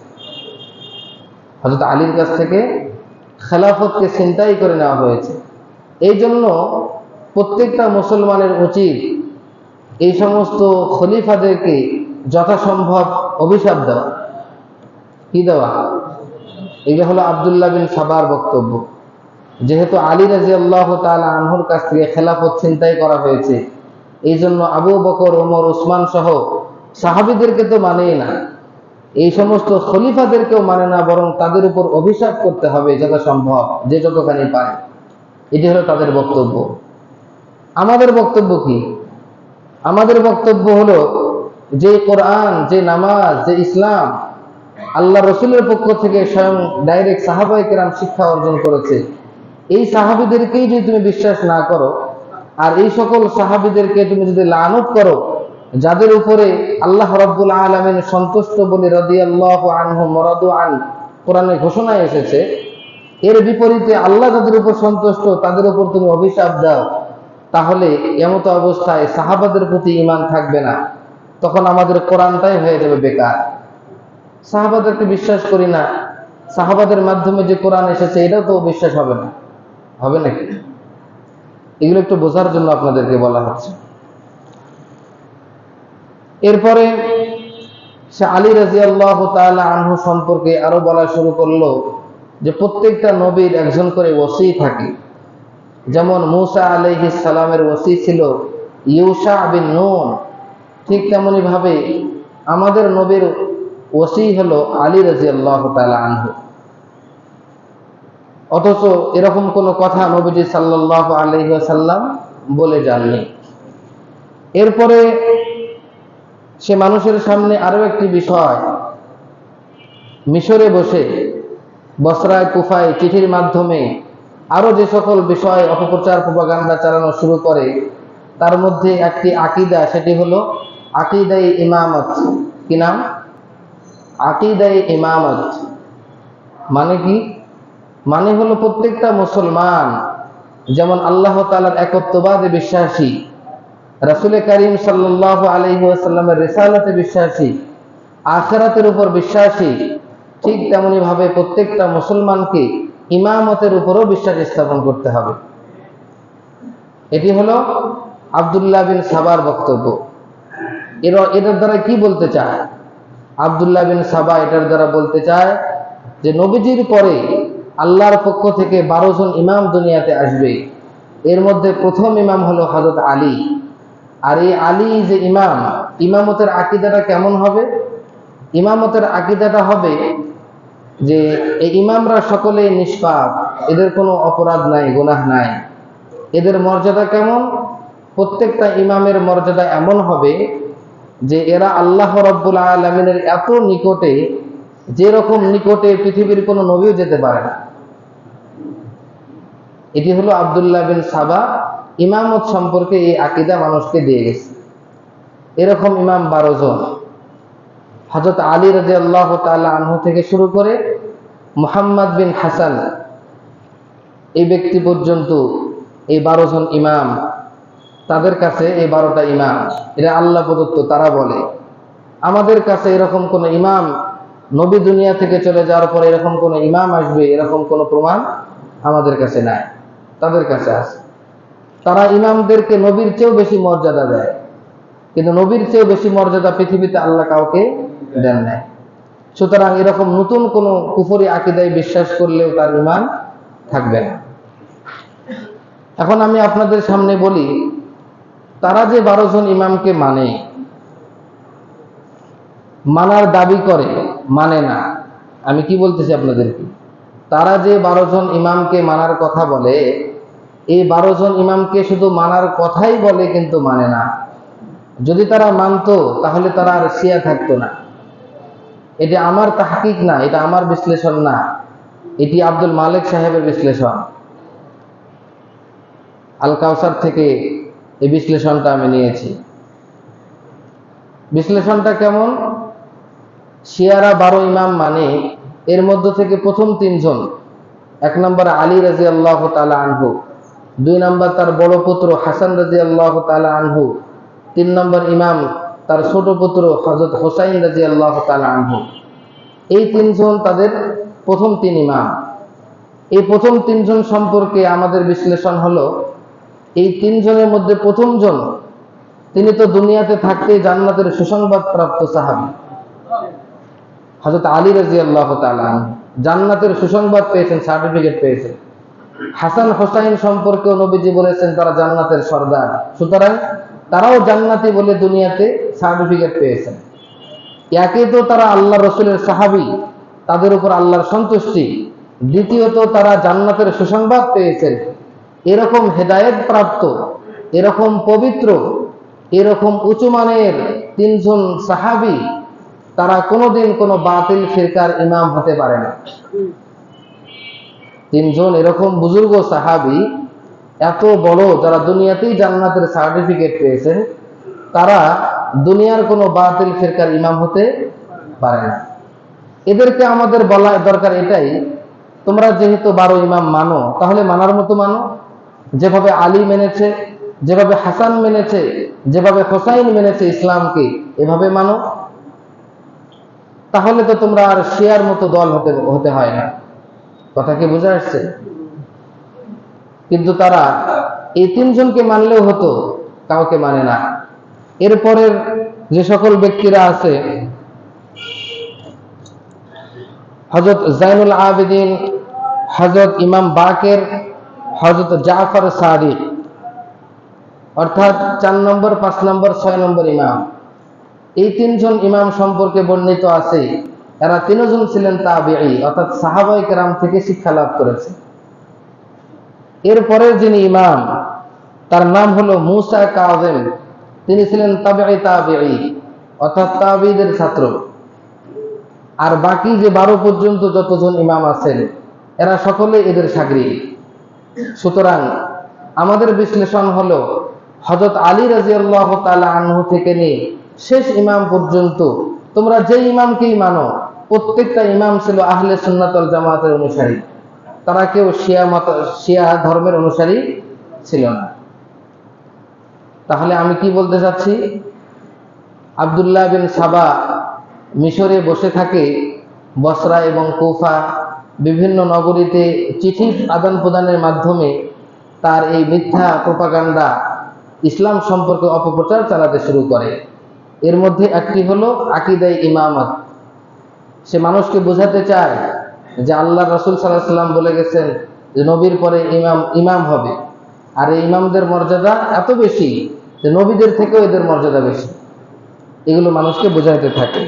হযরত আলীর কাছ থেকে খেলাফতকে ছিনতাই করে নেওয়া হয়েছে। এই জন্য প্রত্যেকটা মুসলমানের উচিত এই সমস্ত খলিফাদেরকে যথাসম্ভব অভিশাপ দেওয়া। কি দেওয়া? এটা হলো আব্দুল্লাহ বিন সাবার বক্তব্য। যেহেতু আলী রাদিয়াল্লাহু তাআলা আনহুর কাছ থেকে খেলাফত ছিনতাই করা হয়েছে, এই জন্য আবু বকর, ওমর, ওসমান সহ সাহাবীদেরকে তো মানেই না, এই সমস্ত খলিফাদেরকেও মানে না, বরং তাদের উপর অভিশাপ করতে হবে যথাসম্ভব, যে যতখানি পারে। এটি হলো তাদের বক্তব্য। আমাদের বক্তব্য কি? আমাদের বক্তব্য হলো যে কোরআন, যে নামাজ, যে ইসলাম আল্লাহ রসুলের পক্ষ থেকে স্বয়ং ডাইরেক্ট সাহাবায়ে কেরাম শিক্ষা অর্জন করেছে, এই সাহাবীদেরকেই যদি তুমি বিশ্বাস না করো, আর এই সকল সাহাবীদেরকে তুমি যদি লানত করো যাদের উপরে আল্লাহ রাব্বুল আলামিন সন্তুষ্ট বলে রাদিয়াল্লাহু আনহুম ওয়া রাদু আন কোরআনে ঘোষণা এসেছে, এর বিপরীতে আল্লাহ যাদের উপর সন্তুষ্ট তাদের উপর তুমি অভিশাপ দাও, তাহলে এমত অবস্থায় সাহাবাদের প্রতি ঈমান থাকবে না, তখন আমাদের কোরআনটাই হয়ে যাবে বেকার। সাহাবাদেরকে বিশ্বাস করি না, সাহাবাদের মাধ্যমে যে কোরআন এসেছে এটাও তো বিশ্বাস হবে না। হবে নাকি? এগুলো একটু বোঝার জন্য আপনাদেরকে বলা হচ্ছে। এরপরে সে আলী রাদিয়াল্লাহু তাআলা আনহু সম্পর্কে আরো বলা শুরু করলো যে প্রত্যেকটা নবীর একজন করে ওসি থাকে। যেমন মূসা আলাইহিস সালামের ওসি ছিল ইউশা বিন নুন, ঠিক তেমনি ভাবে আমাদের নবীর ওসি হলো আলী রাদিয়াল্লাহু তাআলা আনহু। অথচ এরকম কোনো কথা নবীজি সাল্লাল্লাহু আলাইহি ওয়াসাল্লাম বলে যাননি। এরপরে সে মানুষের সামনে আরো একটি বিষয়, মিশরে বসে, বসরায়, কুফায় চিঠির মাধ্যমে আরো যে সকল বিষয় অপপ্রচার প্রপাগান্ডা চালানো শুরু করে, তার মধ্যে একটি আকীদা, সেটি হলো আকীদায়ে ইমামত। কি নাম? আকীদায়ে ইমামত। মানে কি? মানে হলো প্রত্যেকটা মুসলমান যেমন আল্লাহ তাআলার একত্ববাদে বিশ্বাসী, রাসূল করিম সাল্লাল্লাহু আলাইহি ওয়াসাল্লামের রিসালাতে বিশ্বাসী, আখিরাতের উপর বিশ্বাসী, ঠিক তেমনি ভাবে প্রত্যেকটা মুসলমানকে ইমামতের উপরও বিশ্বাস স্থাপন করতে হবে। এটি হলো আব্দুল্লাহ বিন সাবার বক্তব্য। এটার দ্বারা কি বলতে চায়? আব্দুল্লাহ বিন সাবা এটার দ্বারা বলতে চায় যে নবীজির পরে আল্লাহর পক্ষ থেকে 12 জন ইমাম দুনিয়াতে আসবে, এর মধ্যে প্রথম ইমাম হলো হযরত আলী। আর এই আলী যে ইমাম, ইমামতের আকীদাটা কেমন হবে? ইমামতের আকীদাটা হবে যে এই ইমামরা সকলেই নিষ্পাপ, এদের কোনো অপরাধ নাই, গুনাহ নাই। এদের মর্যাদা কেমন? প্রত্যেকটা ইমামের মর্যাদা এমন হবে যে এরা আল্লাহ রাব্বুল আলামিনের এত নিকটে, যেরকম নিকটে পৃথিবীর কোনো নবীও যেতে পারে না। এটি হলো আব্দুল্লাহ বিন সাবা ইমামত সম্পর্কে এই আকীদা মানুষকে দিয়ে গেছে। এরকম ইমাম 12 জন, হযরত আলী রাদিয়াল্লাহু তাআলা আনহু থেকে শুরু করে মুহাম্মদ বিন হাসান, এই ব্যক্তি পর্যন্ত এই 12 জন ইমাম, তাদের কাছে এই 12টা ইমাম এরা আল্লাহ প্রদত্ত। তারা বলে আমাদের কাছে এরকম কোন ইমাম নবী দুনিয়া থেকে চলে যাওয়ার পরে এরকম কোন ইমাম আসবে, এরকম কোন প্রমাণ আমাদের কাছে নাই, তাদের কাছে আছে। তারা ইমামদেরকে নবীর চেয়েও বেশি মর্যাদা দেয়, কিন্তু নবীর চেয়েও বেশি মর্যাদা পৃথিবীতে আল্লাহ কাউকে দেন নাই। সুতরাং এরকম নতুন কোন কুফরি আকীদায় বিশ্বাস করলেও তার ঈমান থাকবে না। এখন আমি আপনাদের সামনে বলি, তারা যে 12 জন ইমামকে মানার দাবি করে, মানে না। আমি কি বলতেছি আপনাদেরকে, তারা যে 12 জন ইমামকে মানার কথা বলে, এই 12 জন ইমামকে শুধু মানার কথাই বলে, কিন্তু মানে না। যদি তারা মানতো তাহলে তারা আর শিয়া থাকতো না। এটা আমার তাহকিক না, এটা আমার বিশ্লেষণ না, এটি আব্দুল মালিক সাহেবের বিশ্লেষণ। আল কাউসার থেকে এই বিশ্লেষণটা আমি নিয়েছি। বিশ্লেষণটা কেমন? শিয়ারা 12 ইমাম মানে, এর মধ্য থেকে প্রথম 3 জন, 1 নম্বর আলী রাদিয়াল্লাহু তাআলা আনহু, 2 নম্বর তার বড় পুত্র হাসান রাদিয়াল্লাহু তাআলা আনহু, 3 নম্বর ইমাম তার ছোট পুত্র হযরত হুসাইন রাদিয়াল্লাহু তাআলা আনহু। এই 3 জন তাদের প্রথম 3 ইমাম। এই প্রথম 3 জন সম্পর্কে আমাদের বিশ্লেষণ হলো, এই 3 জনের মধ্যে প্রথম জন, তিনি তো দুনিয়াতে থাকতে জান্নাতের সুসংবাদ প্রাপ্ত সাহাবী। হযরত আলী রাদিয়াল্লাহু তাআলা আনহু জান্নাতের সুসংবাদ পেয়েছেন, সার্টিফিকেট পেয়েছেন। হাসান হোসাইন সম্পর্কেও নবীজি বলেছেন তারা জান্নাতের সর্দার, সুতরাং তারাও জান্নাতি বলে দুনিয়াতে সার্টিফিকেট পেয়েছেন। একে তো তারা আল্লাহ রসুলের সাহাবী, তাদের উপর আল্লাহর সন্তুষ্টি। দ্বিতীয়ত তারা জান্নাতের সুসংবাদ পেয়েছেন। এরকম হেদায়েত প্রাপ্ত, এরকম পবিত্র, এরকম উঁচু মানের 3 জন সাহাবী, তারা কোনোদিন কোনো বাতিল ফিরকার ইমাম হতে পারে না। 3 জন এরকম বুজুর্গ সাহাবী, এত বড়, যারা দুনিয়াতেই জান্নাতের সার্টিফিকেট পেয়েছেন, তারা দুনিয়ার কোনো বাতিল ফিরকার ইমাম হতে পারে না। এদেরকে আমাদের বলা দরকার এটাই, তোমরা যেহেতু 12 ইমাম মানো, তাহলে মানার মতো মানো। যেভাবে আলী মেনেছে, যেভাবে হাসান মেনেছে, যেভাবে হোসাইন মেনেছে ইসলামকে, এভাবে মানো। তাহলে তো তোমরা আর শিয়ার মতো দল হতে হয় না। কথা কি বুঝে আসছে? কিন্তু তারা এই 3 জনকে মানলেও হতো, কাউকে মানে না। এরপরের যে সকল ব্যক্তিরা আছে, হযরত জাইনুল আবেদিন, হযরত ইমাম বাকের, হযরত জাফর সাদিক, অর্থাৎ 4 নম্বর, 5 নম্বর, 6 নম্বর ইমাম, এই 3 জন ইমাম সম্পর্কে বর্ণিত আছে, এরা 3 জন ছিলেন তাবিঈ, অর্থাৎ সাহাবায়ে কেরাম থেকে শিক্ষা লাভ করেছে। এরপরের যিনি ইমাম, তার নাম হলো মুসা কাযিম, তিনি ছিলেন তাবিঈ, অর্থাৎ তাবিঈদের ছাত্র। আর বাকি যে 12 পর্যন্ত যতজন ইমাম আছেন, এরা সকলে এদের শাগরিদ। সুতরাং আমাদের বিশ্লেষণ হলো, হযরত আলী রাদিয়াল্লাহু তাআলা আনহু থেকে নিয়ে শেষ ইমাম পর্যন্ত তোমরা যে ইমামকেই মানো, প্রত্যেকটা ইমাম ছিল আহলে সুন্নাত ওয়াল জামাতের অনুসারী। তারা কেউ শিয়া ধর্মের অনুসারী ছিল না। তাহলে আমি কি বলতে চাচ্ছি, আব্দুল্লাহ বিন সাবা মিশরে বসে থাকে, বসরা এবং কুফা বিভিন্ন নগরীতে চিঠি আদান প্রদানের মাধ্যমে তার এই মিথ্যা প্রোপাগান্ডা, ইসলাম সম্পর্কে অপপ্রচার চালাতে শুরু করে। এর মধ্যে একটি হলো আকীদায়ে ইমামত। সে মানুষকে বোঝাতে চায় যে আল্লাহ রাসূল সাল্লাল্লাহু আলাইহি ওয়াসাল্লাম বলে গেছেন যে নবীর পরে ইমাম হবে, আর এই ইমামদের মর্যাদা এত বেশি যে নবীদের থেকেও এদের মর্যাদা বেশি। এগুলো মানুষকে বোঝাতে থাকে।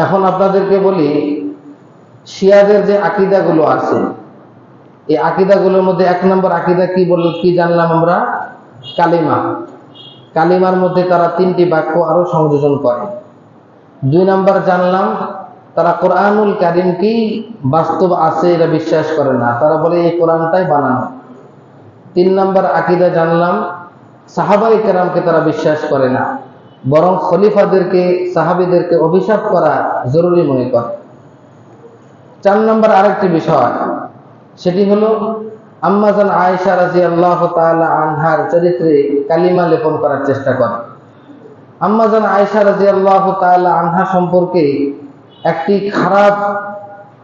এখন আপনাদেরকে বলি, শিয়াদের যে আকীদাগুলো আছে, এই আকীদাগুলোর মধ্যে 1 নম্বর আকীদা কি জানলাম আমরা? কালিমা। কালিমার মধ্যে তারা 3টি বাক্য আরো সংযোজন করে। 2 নম্বর জানলাম, তারা কোরআনুল কারীমকেই বাস্তব আছে এটা বিশ্বাস করে না, তারা বলে এই কোরআনটাই বানানো। 3 নম্বর আকীদা জানলাম, সাহাবায়ে কেরামকে তারা বিশ্বাস করে না, বরং খলিফাদেরকে, সাহাবীদেরকে অভিশাপ করা জরুরি মনে করে। 4 নম্বর আরেকটি বিষয়, সেটি হলো আম্মাজান আয়েশা রাদিয়াল্লাহু তাআলা আনহার চরিত্রে কালিমা লেপন করার চেষ্টা করে। আম্মাজান আয়েশা রাদিয়াল্লাহু তাআলা আনহা সম্পর্কে একটি খারাপ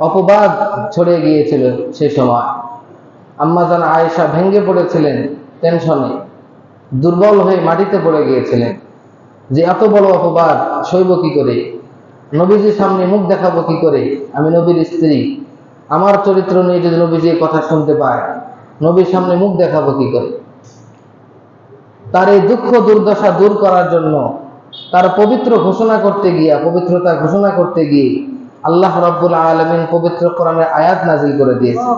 অপবাদ ছড়িয়ে গিয়েছিল। সে সময় আম্মাজান আয়েশা ভেঙে পড়েছিলেন, টেনশনে দুর্বল হয়ে মাটিতে পড়ে গিয়েছিলেন যে এত বড় অপবাদ সইব কি করে, নবীজির সামনে মুখ দেখাবো কি করে, আমি নবীর স্ত্রী, আমার চরিত্র নিয়ে যদি নবীজি কথা শুনতে পায়, নবীর সামনে মুখ দেখাবো কি করে। তার এই দুঃখ দুর্দশা দূর করার জন্য, তার পবিত্রতা ঘোষণা করতে গিয়ে আল্লাহ রাব্বুল আলামিন পবিত্র কোরআনের আয়াত নাজিল করে দিয়েছে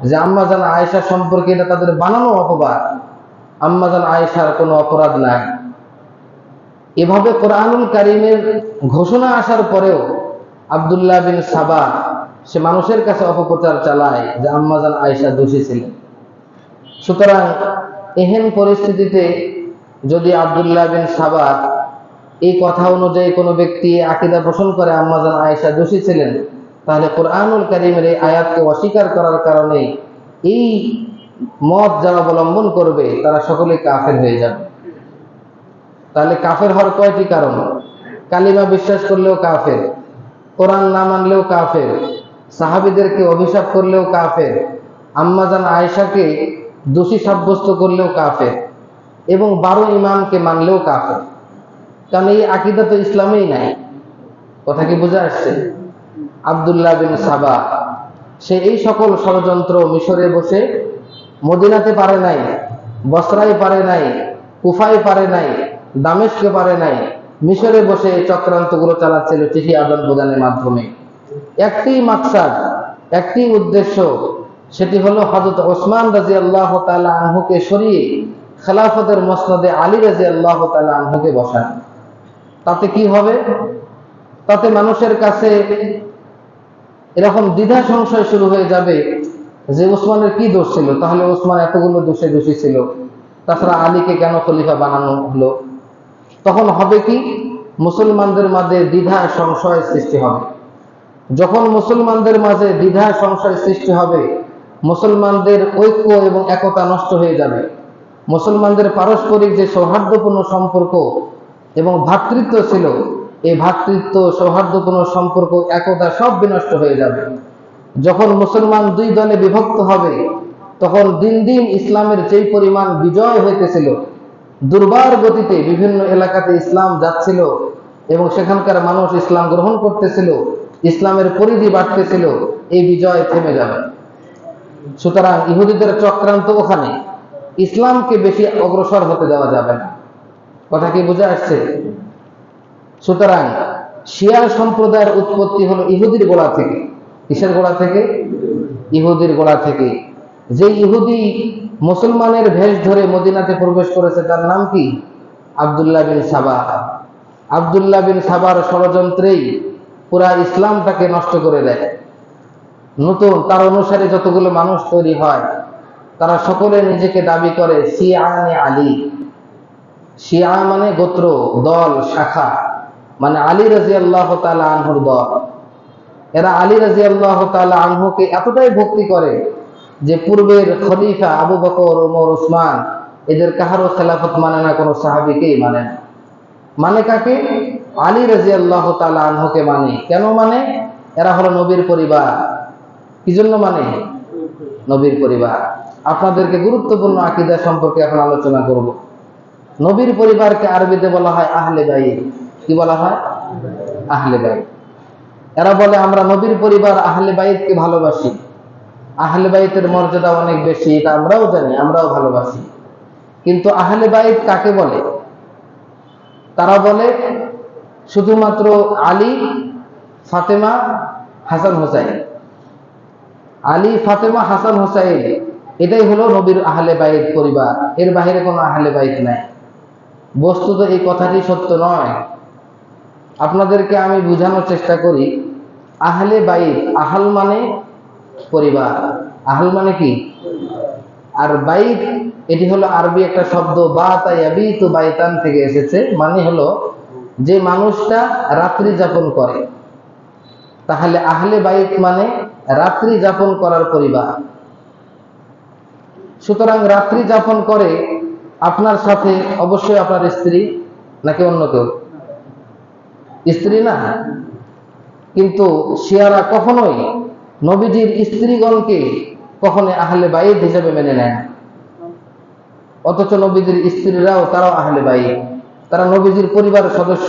যে আম্মাজান আয়েশা সম্পর্কে এটা তাদের বানানো অপবাদ, আম্মাজান আয়েশার কোনো অপরাধ নাই। এভাবে কোরআনুল কারীমের ঘোষণা আসার পরেও আব্দুল্লাহ বিন সাবা সে মানুষের কাছে অপপ্রচার চালায় যে আম্মাজান আয়েশা দোষী ছিলেন। সুতরাং এহেন পরিস্থিতিতে যদি আব্দুল্লাহ বিন সাবা এই কথা অনুযায়ী কোনো ব্যক্তি আকীদা পোষণ করে আম্মাজান আয়েশা দোষী ছিলেন, তাহলে কোরআনুল কারীমের এই আয়াতকে অস্বীকার করার কারণে এই মত যারা অবলম্বন করবে তারা সকলে কাফের হয়ে যাবে। তাহলে কাফের হওয়ার কয়টি কারণ? কালিমা বিশ্বাস করলেও কাফের, কোরআন না মানলেও কাফের, সাহাবীদেরকে অভিশাপ করলেও কাফের, আম্মাজান আয়েশাকে দোষী সাব্যস্ত করলেও কাফের, এবং 12 ইমামকে মানলেও কাফের। কারণ এই আকীদা তো ইসলামেই নাই। কথা কি বুঝে আসছে? আব্দুল্লাহ বিন সাবা সে এই সকল ষড়যন্ত্র মিশরে বসে, মদিনাতে পারে নাই, বসরায় পারে নাই, কুফায় পারে নাই, দামেস্কে পারে নাই, মিশরে বসে চক্রান্তগুলো চালাচ্ছিল চিঠি আদান প্রদানের মাধ্যমে। একটি মাকসাদ, একটি উদ্দেশ্য, সেটি হলো হযরত ওসমান রাদিয়াল্লাহু তাআলা আনহুকে সরিয়ে খেলাফতের মসনদে আলী রাদিয়াল্লাহু তাআলা আনহুকে বসানো। তাতে কি হবে? তাতে মানুষের কাছে এরকম দ্বিধা সংশয় শুরু হয়ে যাবে যে ওসমানের কি দোষ ছিল, তাহলে ওসমান এতগুলো দোষে দোষী ছিল, তাছাড়া আলীকে কেন খলিফা বানানো হলো? তখন হবে কি, মুসলমানদের মাঝে দ্বিধা সংশয় সৃষ্টি হবে। যখন মুসলমানদের মাঝে দ্বিধা সংশয় সৃষ্টি হবে, মুসলমানদের ঐক্য এবং একতা নষ্ট হয়ে যাবে। মুসলমানদের পারস্পরিক যে সৌহার্দ্যপূর্ণ সম্পর্ক এবং ভ্রাতৃত্ব ছিল, এই ভ্রাতৃত্ব, সৌহার্দ্যপূর্ণ সম্পর্ক, একতা সব বিনষ্ট হয়ে যাবে। যখন মুসলমান 2 দলে বিভক্ত হবে, তখন দিন দিন ইসলামের যেই পরিমাণ বিজয় হইতেছিল, দুর্বার গতিতে বিভিন্ন এলাকাতে ইসলাম যাচ্ছিল এবং সেখানকার মানুষ ইসলাম গ্রহণ করতেছিল, ইসলামের পরিধি বাড়তেছিল, এই বিজয় থেমে যাবে। সুতরাং ইহুদিদের চক্রান্ত ওখানে, ইসলামকে বেশি অগ্রসর হতে দেওয়া যাবে না। কথা কি বুঝে আসছে? সুতরাং শিয়া সম্প্রদায়ের উৎপত্তি হলো ইহুদির গোড়া থেকে। কিসের গোড়া থেকে? ইহুদির গোড়া থেকে। যে ইহুদি মুসলমানের ভেষ ধরে মদিনাতে প্রবেশ করেছে তার নাম কি? আব্দুল্লাহ বিন সাবা। আব্দুল্লাহ বিন সাবার ষড়যন্ত্রেই পুরা ইসলামটাকে নষ্ট করে দেয়। নতুন তার অনুসারে যতগুলো মানুষ তৈরি হয়, তারা সকলে নিজেকে দাবি করে শিয়ানে আলী। শিয়া মানে গোত্র, দল, শাখা, মানে আলী রাদিয়াল্লাহু তাআলা আনহুর দল। এরা আলী রাদিয়াল্লাহু তাআলা আনহুকে এতটাই ভক্তি করে যে পূর্বের খলিফা আবু বকর, ওমর, উসমান এদের কাহারও খেলাফত মানে না, কোনো সাহাবীকেই মানে না। মানে কাকে? আলী রাদিয়াল্লাহু তাআলা আনহুকে মানে। কেন মানে? এরা হলো নবীর পরিবার। কি জন্য মানে? নবীর পরিবার। আপনাদেরকে গুরুত্বপূর্ণ আকীদা সম্পর্কে এখন আলোচনা করব। নবীর পরিবারকে আরবিতে বলা হয় আহলে বাইত। কি বলা হয়? আহলে বাইত। এরা বলে আমরা নবীর পরিবার আহলে বাইতকে ভালোবাসি, আহলে বাইতের মর্যাদা অনেক বেশি, এটা আমরাও জানি, আমরাও ভালোবাসি। কিন্তু আহলে বাইত কাকে বলে? তারা বলে শুধুমাত্র আলী, ফাতেমা, হাসান হোসাইন। আলী, ফাতেমা, হাসান হোসাইন, এটাই হলো নবীর আহলে বাইত পরিবার। এর বাইরে কোনো আহলে বাইত নাই। বস্তুত এই কথাটি সত্য নয়। আপনাদেরকে আমি বোঝানোর চেষ্টা করি। আহলে বাইত, আহল মানে পরিবার, আহল মানে কি? আর বাইত এটি হলো আরবি একটা শব্দ, বাতা ইয়াবিতু বাইতান থেকে এসেছে, মানে হলো যে মানুষটা রাত্রি যাপন করে। তাহলে আহলে বাইত মানে রাত্রি যাপন করার পরিবার। সুতরাং রাত্রি যাপন করে আপনার সাথে অবশ্যই আপনার স্ত্রী, নাকি অন্য কেউ? স্ত্রী না, কিন্তু শিয়ারা কখনোই নবীজির স্ত্রীগণকে কখনো আহলে বাইত হিসেবে মেনে নেয় না। অথচ নবীজির স্ত্রীরাও তারাও আহলে বাইত, তারা নবীজির পরিবারের সদস্য।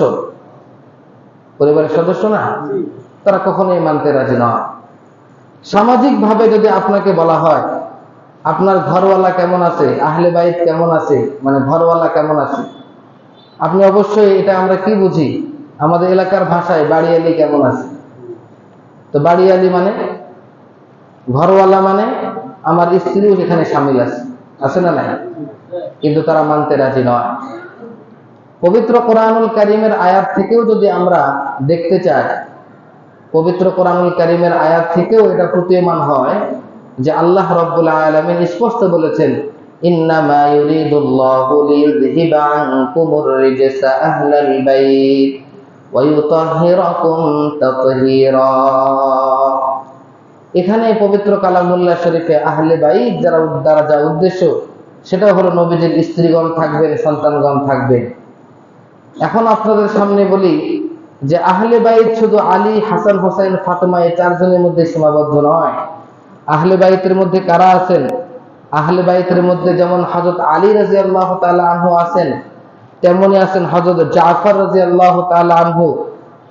পরিবারের সদস্য না, তারা কখনোই মানতে রাজি নয়। সামাজিক ভাবে যদি আপনাকে বলা হয় আপনার ঘরওয়ালা কেমন আছে, আহলে বাইত কেমন আছে, মানে ঘরওয়ালা কেমন আছে, আপনি অবশ্যই এটা আমরা কি বুঝি, আমাদের এলাকার ভাষায় বাড়িয়ালি কেমন আছে। তো বাড়িয়ালি মানে ঘরওয়ালা, মানে আমার স্ত্রীও সেখানে সামিল আছে না নাই? কিন্তু তারা মানতে রাজি নয়। পবিত্র কোরআনুল কারীমের আয়াত থেকেও যদি আমরা দেখতে চাই, পবিত্র কোরআনুল কারীমের আয়াত থেকেও এটা প্রতীয়মান হয় যে আল্লাহ রাব্বুল আলামিন স্পষ্ট বলেছেন, ইন্নামা ইউরিদুল্লাহু লিইয়ুযহিবা আনকুমুর রিজসা আহলাল বাইত ওয়া ইউতাহহিরাকুম তাতহীরা। এখানে পবিত্র কালামুল্লাহ শরীফে আহলে বাইত দ্বারা যা উদ্দেশ্য, সেটা হলো নবীজির স্ত্রীগণ থাকবেন, সন্তানগণ থাকবেন। এখন আপনাদের সামনে বলি যে আহলে বাইত শুধু আলী, হাসান, হোসেন, ফাতেমা এই চারজনের মধ্যে সীমাবদ্ধ নয়। আহলে বাইতের মধ্যে কারা আছেন? আহলে বাইতের মধ্যে যেমন হযরত আলী রাদিয়াল্লাহু তাআলা আনহু আছেন, তেমনি আছেন হযরত জাফর রাদিয়াল্লাহু তাআলা আনহু,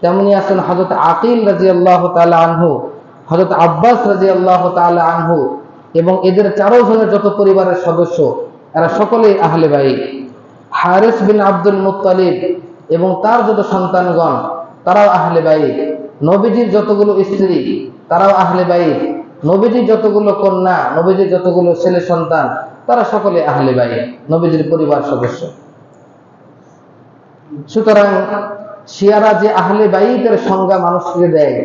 তেমনি আছেন হযরত আকিল রাদিয়াল্লাহু তাআলা আনহু, হযরত আব্বাস রাদিয়াল্লাহু তাআলা আনহু, এবং এদের চারজনের যত পরিবারের সদস্য এরা সকলেই আহলে বাইত। হারিস বিন আব্দুল মুত্তালিব এবং তার যত সন্তানগণ তারাও আহলে বাইত। নবীজির যতগুলো স্ত্রী তারাও আহলে বাইত। নবীজির যতগুলো কন্যা, নবীজির যতগুলো ছেলে সন্তান তারা সকলে আহলে বাইত, নবীজির পরিবার সদস্য। সুতরাং শিয়ারা যে আহলে বাইতের সংজ্ঞা মানুষকে দেয়,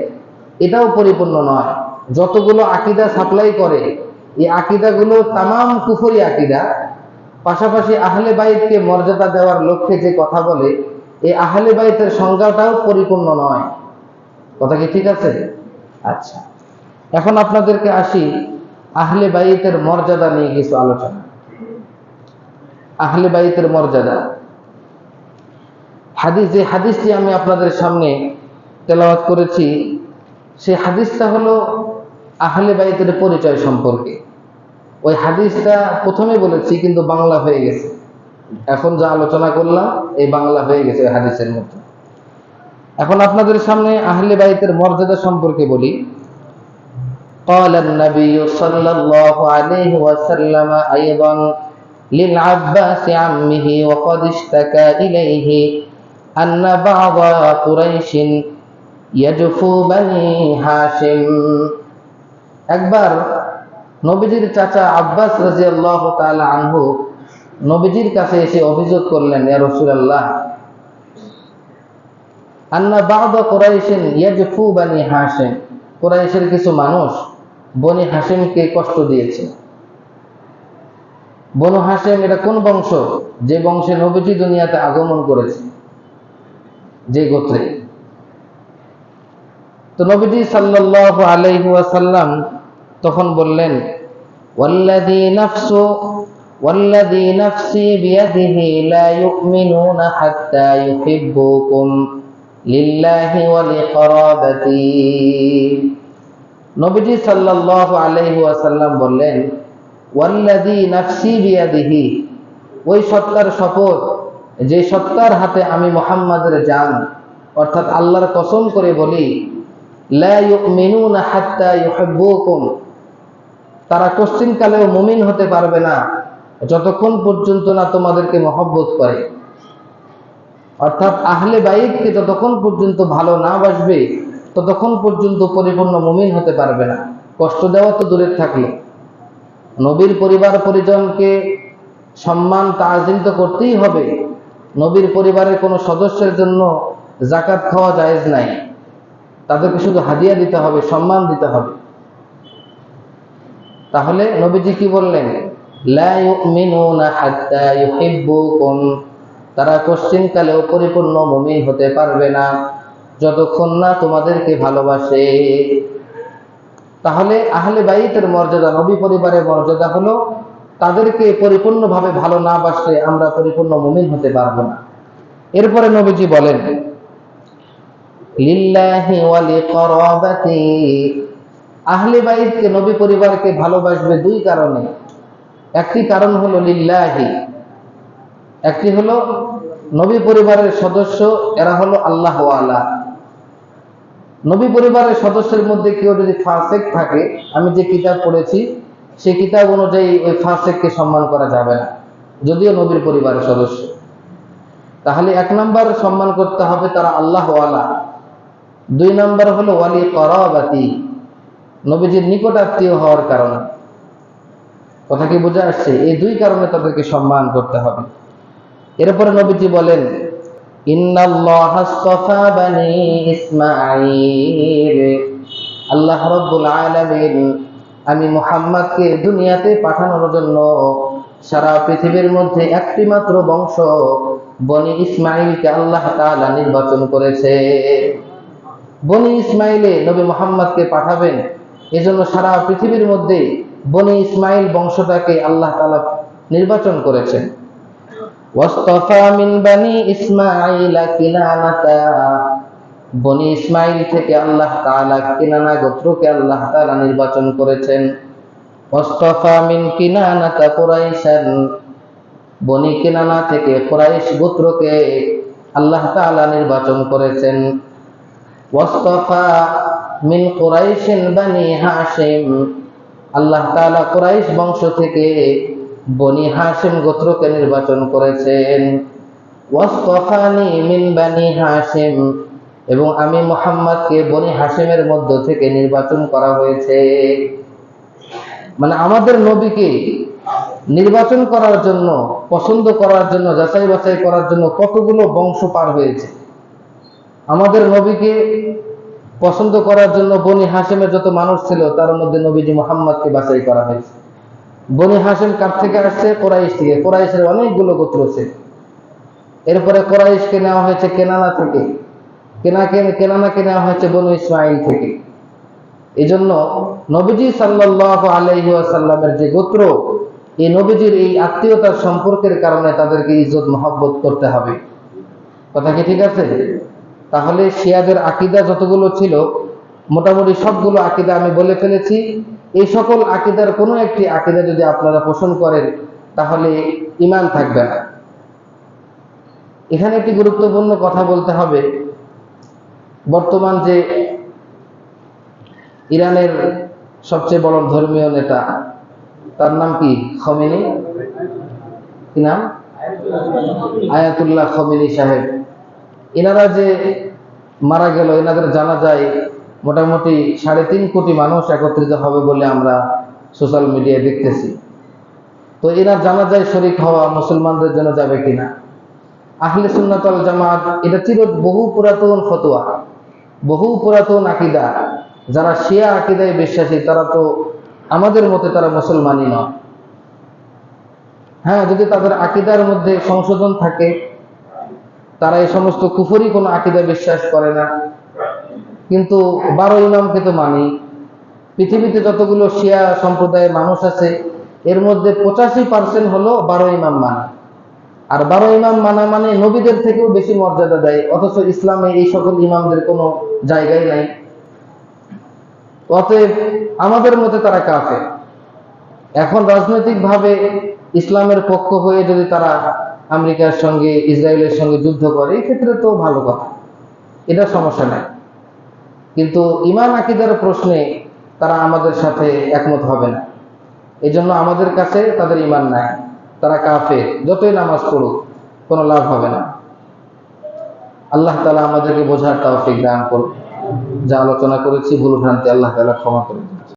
এটাও পরিপূর্ণ নয়। যতগুলো আকীদা সাপ্লাই করে, এই আকীদাগুলো তামাম কুফরি আকীদা। পাশাপাশি আহলে বাইতকে মর্যাদা দেওয়ার লক্ষ্যে যে কথা বলে, এই আহলে বাইতের সংজ্ঞাটাও পরিপূর্ণ নয়। কথা কি ঠিক আছে? আচ্ছা, এখন আপনাদেরকে আসি আহলে বাইতের মর্যাদা নিয়ে কিছু আলোচনা। আহলে বাইতের মর্যাদা, যে হাদিসটি আমি আপনাদের সামনে তেলাওয়াত করেছি, সেই হাদিসটা হলো আহলে বাইতের পরিচয় সম্পর্কে। ওই হাদিসটা প্রথমে বলেছি কিন্তু বাংলা হয়ে গেছে, এখন যা আলোচনা করলাম এই বাংলা হয়ে গেছে ওই হাদিসের মধ্যে। এখন আপনাদের সামনে আহলে বাইতের মর্যাদা সম্পর্কে বলি। قال النبي صلى الله عليه وسلم أيضا للعباس عمه وقد اشتكى إليه أن بعض قريش يجفو بني هاشم। একবার নবীজির চাচা আব্বাস রাদিয়াল্লাহু তাআলা আনহু নবীজির কাছে এসে অভিযোগ করলেন, ইয়া রাসূলুল্লাহ, আন্না বা'দ কুরাইশিন ইয়াজফু বনি হাশিম, কুরাইশের কিছু মানুষ বনি হাশিমকে কষ্ট দিয়েছে। বনু হাশিম এটা কোন বংশ? যে বংশে নবীজি দুনিয়াতে আগমন করেছে, যে গোত্রে। তো নবীজি সাল্লাল্লাহু আলাইহি ওয়াসাল্লাম তখন বললেন, ওয়াল্লাযী নাফসি বিয়াদিহি লা ইউমিনুনা হাত্তা ইউহিব্বুকুম লিল্লাহি ওয়া লিকারাবাতি। নবীজি সাল্লাল্লাহু আলাইহি ওয়াসাল্লাম বললেন, ওয়াল্লাযী নাফসি বিয়াদিহি, ওই সত্তার শপথ যে সত্তার হাতে আমি মুহাম্মাদের জান, অর্থাৎ আল্লাহর কসম করে বলি, লা ইউমিনুনা হাত্তা ইউহিব্বুকুম, তারা কোশ্চিনকালেও মুমিন হতে পারবে না যতক্ষণ পর্যন্ত না তোমাদেরকে মহব্বত করে। অর্থাৎ আহলে বাইতকে যতক্ষণ পর্যন্ত ভালো না বাসবে ততক্ষণ পর্যন্ত পরিপূর্ণ মুমিন হতে পারবে না। কষ্ট দেওয়া তো দূরে থাকলো, নবীর পরিবার পরিজনকে সম্মান তাজিম তো করতেই হবে। নবীর পরিবারের কোনো সদস্যের জন্য যাকাত খাওয়া জায়েজ নাই, তাদেরকে শুধু হাদিয়া দিতে হবে, সম্মান দিতে হবে। তাহলে নবীজি কি বললেন? লা ইউমিনুনা হাত্তা ইউহিব্বুকুম, তারা কোশ্চিনকালেও পরিপূর্ণ মুমিন হতে পারবে না যতক্ষণ না তোমাদেরকে ভালোবাসে। তাহলে আহলে বাইতের মর্যাদা, নবী পরিবারের মর্যাদা হলো তাদেরকে পরিপূর্ণভাবে ভালো না বাসলে আমরা পরিপূর্ণ মুমিন হতে পারবো না। এরপরে নবীজি বলেন, লিল্লাহি ওয়া লিকরাবাতি, আহলে বাইতকে, নবী পরিবারকে ভালোবাসবে দুই কারণে। একটি কারণ হলো লিল্লাহি, একটি হলো নবী পরিবারের সদস্য, এরা হলো আল্লাহ ওয়ালা। নবী পরিবারের সদস্যের মধ্যে কেউ যদি ফাসেক থাকে, আমি যে কিতাব পড়েছি সেই কিতাব অনুযায়ী ওই ফাসেককে সম্মান করা যাবে না, যদিও নবীর পরিবারের সদস্য। তাহলে এক নম্বর সম্মান করতে হবে তারা আল্লাহ ওয়ালা। দুই নম্বর হলো ওয়ালি করাবাতি, নবীজির নিকট আত্মীয় হওয়ার কারণে। কথা কি বোঝা আসছে? এই দুই কারণে তাদেরকে সম্মান করতে হবে। এরপরে নবীজি বলেন, ইন্নাল্লাহা আসতাফা বানি ইসমাঈল, আল্লাহ রাব্বুল আলামিন আমি মুহাম্মদকে দুনিয়াতে পাঠানোর জন্য সারা পৃথিবীর মধ্যে একটি মাত্র বংশ বনি ইসমাঈলকে আল্লাহ তাআলা নির্বাচন করেছে। বনি ইসমাঈলে নবী মুহাম্মদকে পাঠাবেন, এজন্য সারা পৃথিবীর মধ্যে বনি ইসমাঈল বংশটাকে আল্লাহ তাআলা নির্বাচন করেছেন। ওয়াসতাফা মিন বানি ইসমাঈল কিনানাতা, বনি ইসমাঈল থেকে আল্লাহ তাআলা কিনানা গোত্রকে আল্লাহ তাআলা নির্বাচন করেছেন। ওয়াসতাফা মিন কিনানাতা কুরাইশান, বনি কিনানা থেকে কুরাইশ গোত্রকে আল্লাহ তাআলা নির্বাচন করেছেন। ওয়াসতাফা মিন কুরাইশিন বানি হাশিম, আল্লাহ তাআলা কুরাইশ বংশ থেকে বনি হাশিম গোত্রকে নির্বাচন করেছেন। ওয়াসতাফানি মিন বানি হাশিম, এবং আমি মুহাম্মদকে বনি হাশিমের মধ্য থেকে নির্বাচন করা হয়েছে। মানে আমাদের নবীকে নির্বাচন করার জন্য, পছন্দ করার জন্য, যাচাই বাছাই করার জন্য কতগুলো বংশ পার হয়েছে। আমাদের নবীকে পছন্দ করার জন্য বনি হাশিমের যত মানুষ ছিল তার মধ্যে নবীজি মুহাম্মদকে বাছাই করা হয়েছে। বনি হাশিম কার থেকে আসছে? কুরাইশ থেকে। কুরাইশের অনেকগুলো গোত্র আছে। এরপরে কুরাইশকে নেওয়া হয়েছে কেনানা থেকে, কেনানাকে নেওয়া হয়েছে বনু ইসমাঈল থেকে। এই জন্য নবীজি সাল্লাল্লাহু আলাইহি ওয়াসাল্লামের যে গোত্র, এই নবীজির এই আত্মীয়তার সম্পর্কের কারণে তাদেরকে ইজ্জত মহব্বত করতে হবে। কথা কি ঠিক আছে? তাহলে শিয়াদের আকীদা যতগুলো ছিল মোটামুটি সবগুলো আকীদা আমি বলে ফেলেছি। এই সকল আকীদার কোনো একটি আকীদা যদি আপনারা পোষণ করেন তাহলে ঈমান থাকবে না। এখানে একটি গুরুত্বপূর্ণ কথা বলতে হবে। বর্তমান যে ইরানের সবচেয়ে বড় ধর্মীয় নেতা, তার নাম কি? খমেনি। কি নাম? আয়াতুল্লাহ খমেনি সাহেব। এনারা যে মারা গেল, এনাদের জানাজায় মোটামুটি 3.5 কোটি মানুষ একত্রিত হবে বলে আমরা সোশ্যাল মিডিয়ায় দেখতেছি। তো এনার জানাজায় শরীক হওয়া মুসলমানদের জন্য যাবে কিনা? আহলে সুন্নাত ওয়াল জামাত, এটা ছিল বহু পুরাতন ফতোয়া, বহু পুরাতন আকীদা। যারা শিয়া আকীদায় বিশ্বাসী তারা তো আমাদের মতে তারা মুসলমানই নয়। হ্যাঁ, যদি তাদের আকীদার মধ্যে সংশোধন থাকে, তারা এই সমস্ত কুফরি কোনো আকীদা বিশ্বাস করে না। কিন্তু 12 ইমামকে তো মানি। পৃথিবীতে যতগুলো শিয়া সম্প্রদায়ের মানুষ আছে এর মধ্যে 85% হলো 12 ইমাম মানে। আর 12 ইমাম মানা মানে নবীদের থেকেও বেশি মর্যাদা দেয়, অথচ ইসলামে এই সকল ইমামদের কোনো জায়গায় নাই। অতএব আমাদের মতে তারা কাফের। এখন রাজনৈতিকভাবে ইসলামের পক্ষ হয়ে যদি তারা আমেরিকার সঙ্গে, ইসরায়েলের সঙ্গে যুদ্ধ করে, এই ক্ষেত্রে তো ভালো কথা, এটা সমস্যা নাই। কিন্তু ঈমান আকীদার প্রশ্নে তারা আমাদের সাথে একমত হবে না। এই জন্য আমাদের কাছে তাদের ঈমান নাই, তারা কাফের। যতই নামাজ পড়ুক কোনো লাভ হবে না। আল্লাহ তাআলা আমাদেরকে বোঝার তৌফিক দান করুন। যা আলোচনা করেছি ভুল ভ্রান্তি আল্লাহ তাআলা ক্ষমা করুন।